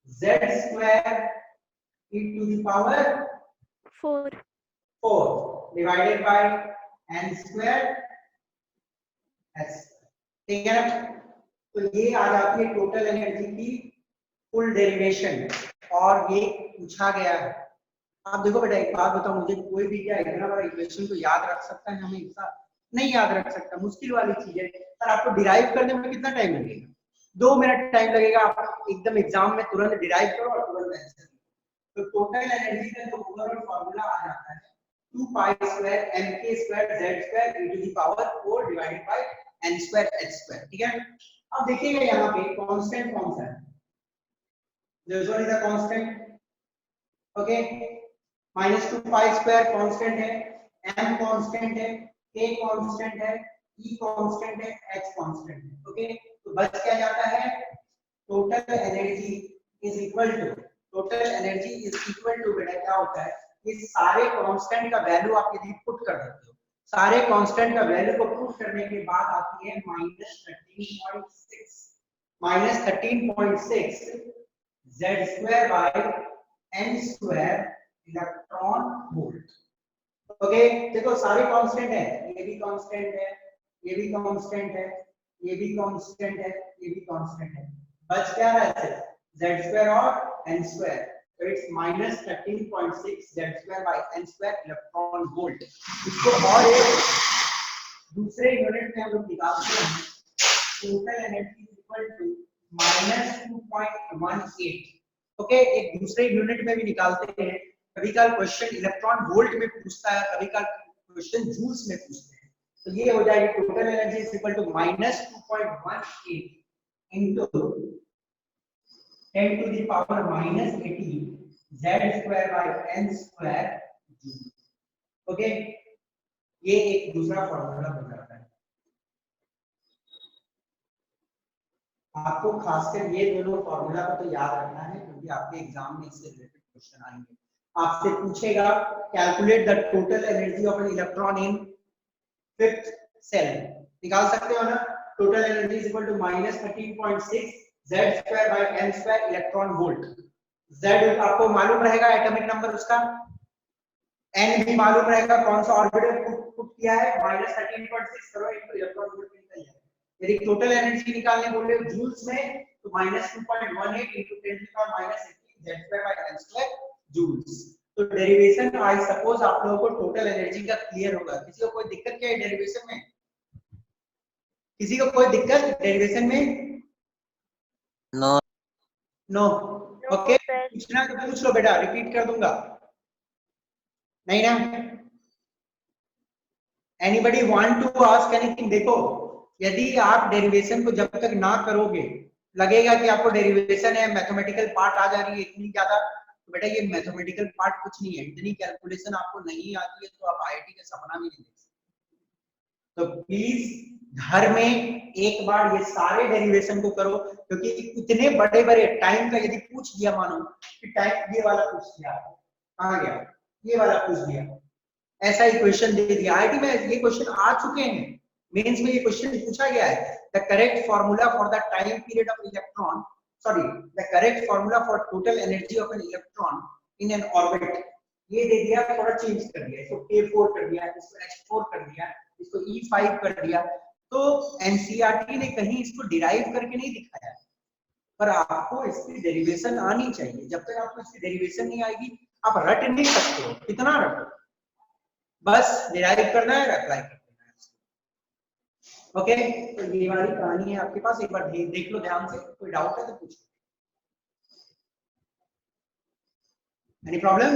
z square e to the power 4. 4 divided by n square s। ठीक है ना? तो ये आ जाती है टोटल एनर्जी की फुल डेरिवेशन, और ये पूछा गया है। आप देखो बेटा, एक बात बताओ मुझे, कोई भी क्या इतना बड़ा इक्वेशन को याद रख सकता है हमेशा? नहीं याद रख सकता, मुश्किल वाली चीज है। पर आपको डिराइव करने में कितना टाइम लगेगा? 2 मिनट टाइम लगेगा। आप एकदम एग्जाम में तुरंत डिराइव करो और तुरंत आंसर। तो टोटल एनर्जी का जो ओवरऑल फार्मूला आ जाता है 2 pi square m k square z square e to the power 4 divided by n square h square. ठीक है? अब देखिएगा यहाँ पे कांस्टेंट कौन सा है? This one is a constant. Okay, -2 pi square constant है, m कांस्टेंट है, k कांस्टेंट है, e कांस्टेंट है, h कांस्टेंट है। ओके, तो बच क्या जाता है? Total energy is equal to बेटा क्या होता है? ये सारे कांस्टेंट का वैल्यू आप यदि पुट कर देते हो, सारे कांस्टेंट का वैल्यू को पुट करने के बाद आती है -13.6 z square by n square electron volt. Okay, देखो सारे कांस्टेंट है, ये भी कांस्टेंट है, ये भी कांस्टेंट है, ये भी कांस्टेंट है, ये भी कांस्टेंट है। बच क्या रहा है? z स्क्वायर और n स्क्वायर। तो it's -13.6 z square by n square electron volt. इसको और एक दूसरे यूनिट में हम लोग निकालते हैं, total energy is equal to -2.18। Okay, एक दूसरे यूनिट में भी निकालते हैं। कभी कल क्वेश्चन इलेक्ट्रॉन वोल्ट में पूछता है, कभी कल क्वेश्चन जूल्स में पूछते हैं। तो ये हो जाएगी total energy is equal to -2.18 into 10 to the power -18 z square by n square joule। Okay, ये एक दूसरा फॉर्मूला बन जाता है। आपको खासकर ये दोनों फॉर्मूला को तो याद रखना है, क्योंकि आपके एग्जाम में इससे रिलेटेड क्वेश्चन आएंगे। आपसे पूछेगा calculate the total energy of an electron in fifth shell. निकाल सकते हो ना? Total energy is equal to -13.6 z square by n square electron volt. z आपको मालूम रहेगा एटॉमिक नंबर उसका, n भी मालूम रहेगा, कौन सा ऑर्बिटल पुट किया है, -13.6 करो इनटू इलेक्ट्रॉन वोल्ट निकल जाएगा। यदि टोटल एनर्जी निकालने बोल रहे हो जूल्स में, तो -2.18 into 10 to the power -18 z square by n square joules। तो डेरिवेशन आई सपोज आप लोगों को टोटल एनर्जी का क्लियर होगा। किसी को कोई दिक्कत क्या है डेरिवेशन में? किसी को कोई दिक्कत डेरिवेशन में? No no. ओके, पूछना तो पूछ लो बेटा, रिपीट कर दूंगा। नहीं ना? Anybody want to ask anything? देखो, यदि आप डेरिवेशन को जब तक ना करोगे, लगेगा कि आपको डेरिवेशन है, मैथमेटिकल पार्ट आ जा रही है इतनी ज्यादा, तो बेटा ये मैथमेटिकल पार्ट कुछ नहीं है। इतनी कैलकुलेशन आपको नहीं आती है तो आप आईआईटी का सपना भी नहीं देख सकते। तो प्लीज घर में एक बार ये सारे डेरिवेशन को करो, क्योंकि इतने बड़े बड़े टाइम का यदि पूछ दिया, मानो कि टाइम ये वाला पूछ दिया, कहाँ गया, ये वाला पूछ दिया, ऐसा ही क्वेश्चन दे दिया। आईआईटी में ये क्वेश्चन आ चुके हैं, मेंस में ये क्वेश्चन पूछा गया है। The correct formula for the time period of electron, sorry, the correct formula for total energy of an electron in an orbit, ये दे दिया, थोड़ा चेंज कर दिया, इसको k4 कर दिया, इसको h4 कर दिया, इसको e5 कर दिया। तो एनसीईआरटी ने कहीं इसको डिराइव करके नहीं दिखाया, पर आपको इसकी डेरिवेशन आनी चाहिए। जब तक आपको इसकी डेरिवेशन नहीं आएगी, आप रट नहीं सकते हो। कितना रटो, बस डिराइव करना है, अप्लाई करना है। ओके, तो ये वाली कहानी है आपके पास, एक बार देख लो ध्यान से। कोई डाउट है तो पूछो। Any problem?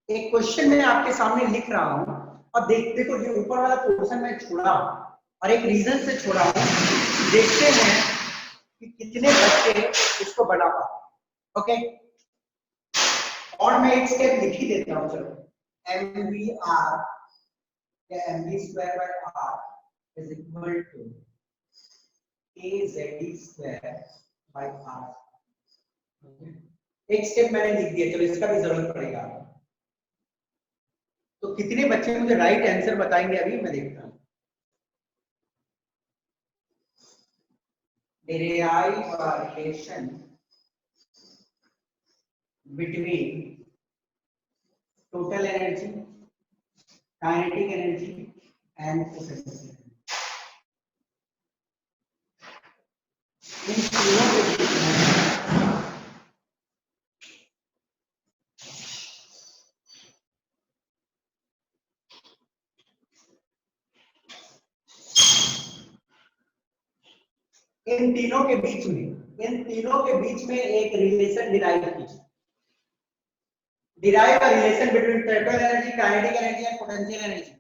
एक क्वेश्चन मैं आपके सामने लिख रहा हूं, और देखो ये ऊपर वाला पोर्शन मैं छोड़ा और एक रीजन से छोड़ा हूं। देखते हैं कि कितने बच्चे इसको बना पाते। ओके, और मैं एक स्टेप लिख ही देता हूं। चलो, mv r या mv स्क्वायर बाय r इज इक्वल टू KZD स्क्वायर बाय R। एक स्टेप मैंने लिख दिया, चलो इसका भी जरूरत पड़ेगा। तो कितने बच्चे मुझे राइट आंसर बताएंगे अभी मैं देखता हूं। derive a relation between total energy, kinetic energy and potential energy। इन तीनों के बीच में इन तीनों के बीच में एक रिलेशन डिराइव कीजिए। Derive a relation between total energy, kinetic energy and potential energy.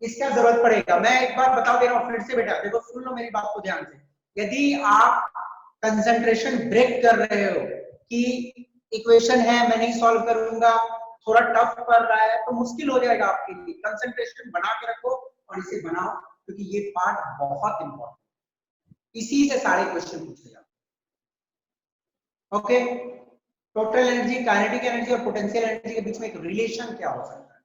इसका जरूरत पड़ेगा। मैं एक बार बता दे रहा हूं फिर से बेटा, देखो सुन लो मेरी बात को ध्यान से। यदि आप कंसंट्रेशन ब्रेक कर रहे हो कि इक्वेशन है मैं नहीं सॉल्व करूंगा, थोड़ा टफ पड़ रहा है, तो मुश्किल हो जाएगा आपके लिए। कंसंट्रेशन बना के रखो और इसे बनाओ, क्योंकि ये पार्ट बहुत इंपॉर्टेंट, इसी से सारे क्वेश्चन पूछे जाते हैं। Okay, total energy, kinetic energy और पोटेंशियल एनर्जी के बीच में एक रिलेशन क्या हो सकता है,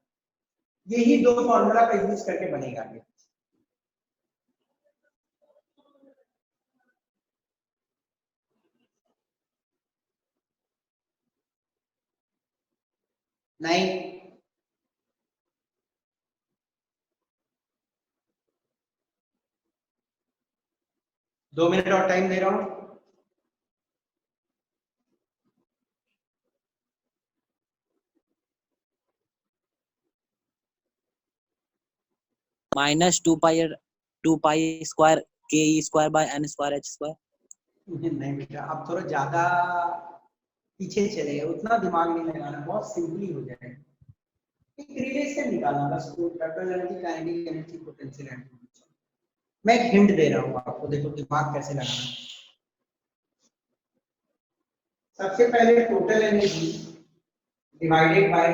यही दो फॉर्मूला का यूज करके बनेगा ये। नहीं, दो मिनट और टाइम दे रहा हूं। minus 2 pi square ke square by n square h square। नहीं बेटा, आप थोड़ा ज्यादा पीछे चले, उतना दिमाग नहीं लगाना, बहुत सिंपली हो जाएगा। एक रिलेशन निकालना बस, total energy, kinetic energy, potential energy. मैं एक हिंट दे रहा हूं आपको, देखो दिमाग कैसे लगाना। सबसे पहले total energy divided by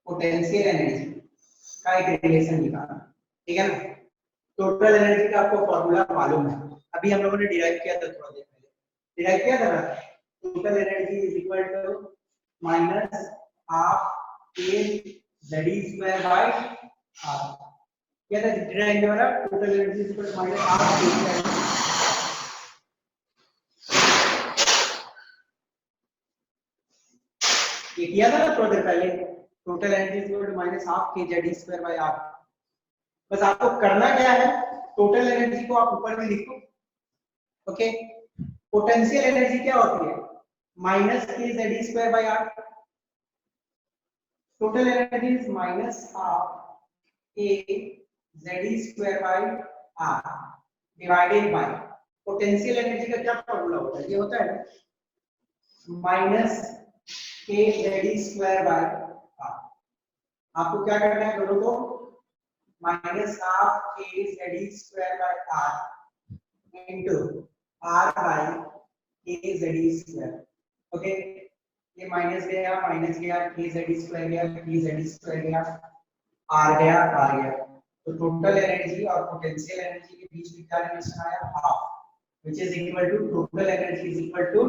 potential energy का एक रिलेशन निकालना, ठीक है ना। टोटल एनर्जी का आपको फॉर्मूला मालूम है, अभी हम लोगों ने डिराइव किया था थोड़ा देर पहले। डिराइव किया था ना, total energy is equal to minus half K Z E square by R. क्या था डिराइव वाला? Total energy is equal to minus half K, ये किया था ना थोड़ा देर पहले। Total energy is equal to minus half K Z E square by R. बस आपको करना क्या है, टोटल एनर्जी को आप ऊपर में लिखो, ओके। पोटेंशियल एनर्जी क्या होती है? Minus K Z square by R. Total energy is minus half K Z square by R divided by potential energy का क्या फॉर्मूला होता है? ये होता है minus K Z square by are. आपको क्या करना है दोनों को? Minus half K Z square by R into R by K Z square. Okay, ये माइनस गया के जेड स्क्वायर गया, के जेड स्क्वायर गया, आर गया। तो टोटल एनर्जी और पोटेंशियल एनर्जी के बीच में क्या रिलेशन आया? Half, which is equal to total energy is equal to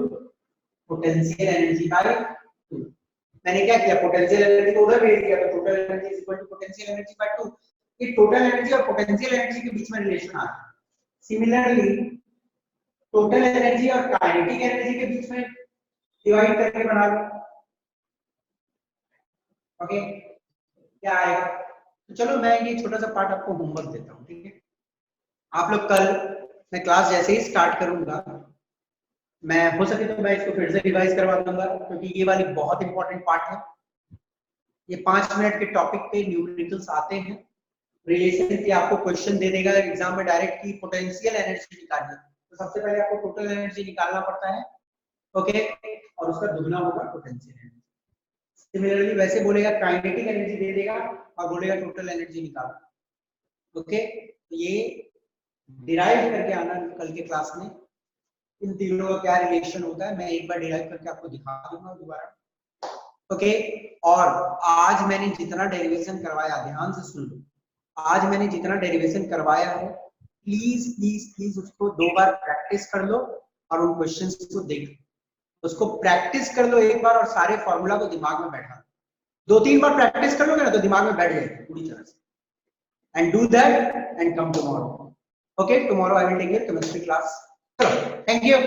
potential energy by 2। मैंने क्या किया, पोटेंशियल एनर्जी को उधर भेज दिया, तो total energy is equal to potential energy by 2। ये टोटल एनर्जी और पोटेंशियल एनर्जी के बीच में रिलेशन आ रहा है। सिमिलरली टोटल एनर्जी और काइनेटिक एनर्जी के बीच में डिवाइड करके बना लो, ओके। क्या आएगा? तो चलो मैं ये छोटा सा पार्ट आपको होमवर्क देता हूँ, ठीक है। आप लोग कल, मैं क्लास जैसे ही स्टार्ट करूंगा, मैं हो सके तो मैं इसको फिर से रिवाइज करवा दूंगा, क्योंकि ये वाली बहुत इंपॉर्टेंट पार्ट है। ये 5 मिनट के टॉपिक पे न्यूमेरिकल्स आते हैं, रिलेशन की आपको क्वेश्चन दे देगा एग्जाम में डायरेक्ट की पोटेंशियल एनर्जी निकालनी, तो सबसे पहले आपको टोटल एनर्जी निकालना पड़ता है, ओके, और उसका दुगना होगा पोटेंशियल एनर्जी। सिमिलरली वैसे बोलेगा काइनेटिक एनर्जी दे देगा और बोलेगा टोटल एनर्जी निकालो, ओके। तो ये डिराइव करके आना कल के क्लास में, इन तीनों का क्या रिलेशन होता है मैं एक बार डिराइव करके आपको दिखा दूंगा दोबारा, ओके। और आज मैंने जितना डेरिवेशन करवाया ध्यान से सुन लो, आज मैंने जितना डेरिवेशन करवाया है प्लीज प्लीज प्लीज उसको 2 बार प्रैक्टिस कर लो और उन क्वेश्चंस को देख लो, उसको प्रैक्टिस कर लो एक बार और सारे फॉर्मूला को दिमाग में बैठा 2-3 बार प्रैक्टिस कर लोगे ना तो दिमाग में बैठ जाएगा पूरी तरह से। And do that and come tomorrow. Okay, tomorrow I will take your chemistry class. चलो, थैंक यू।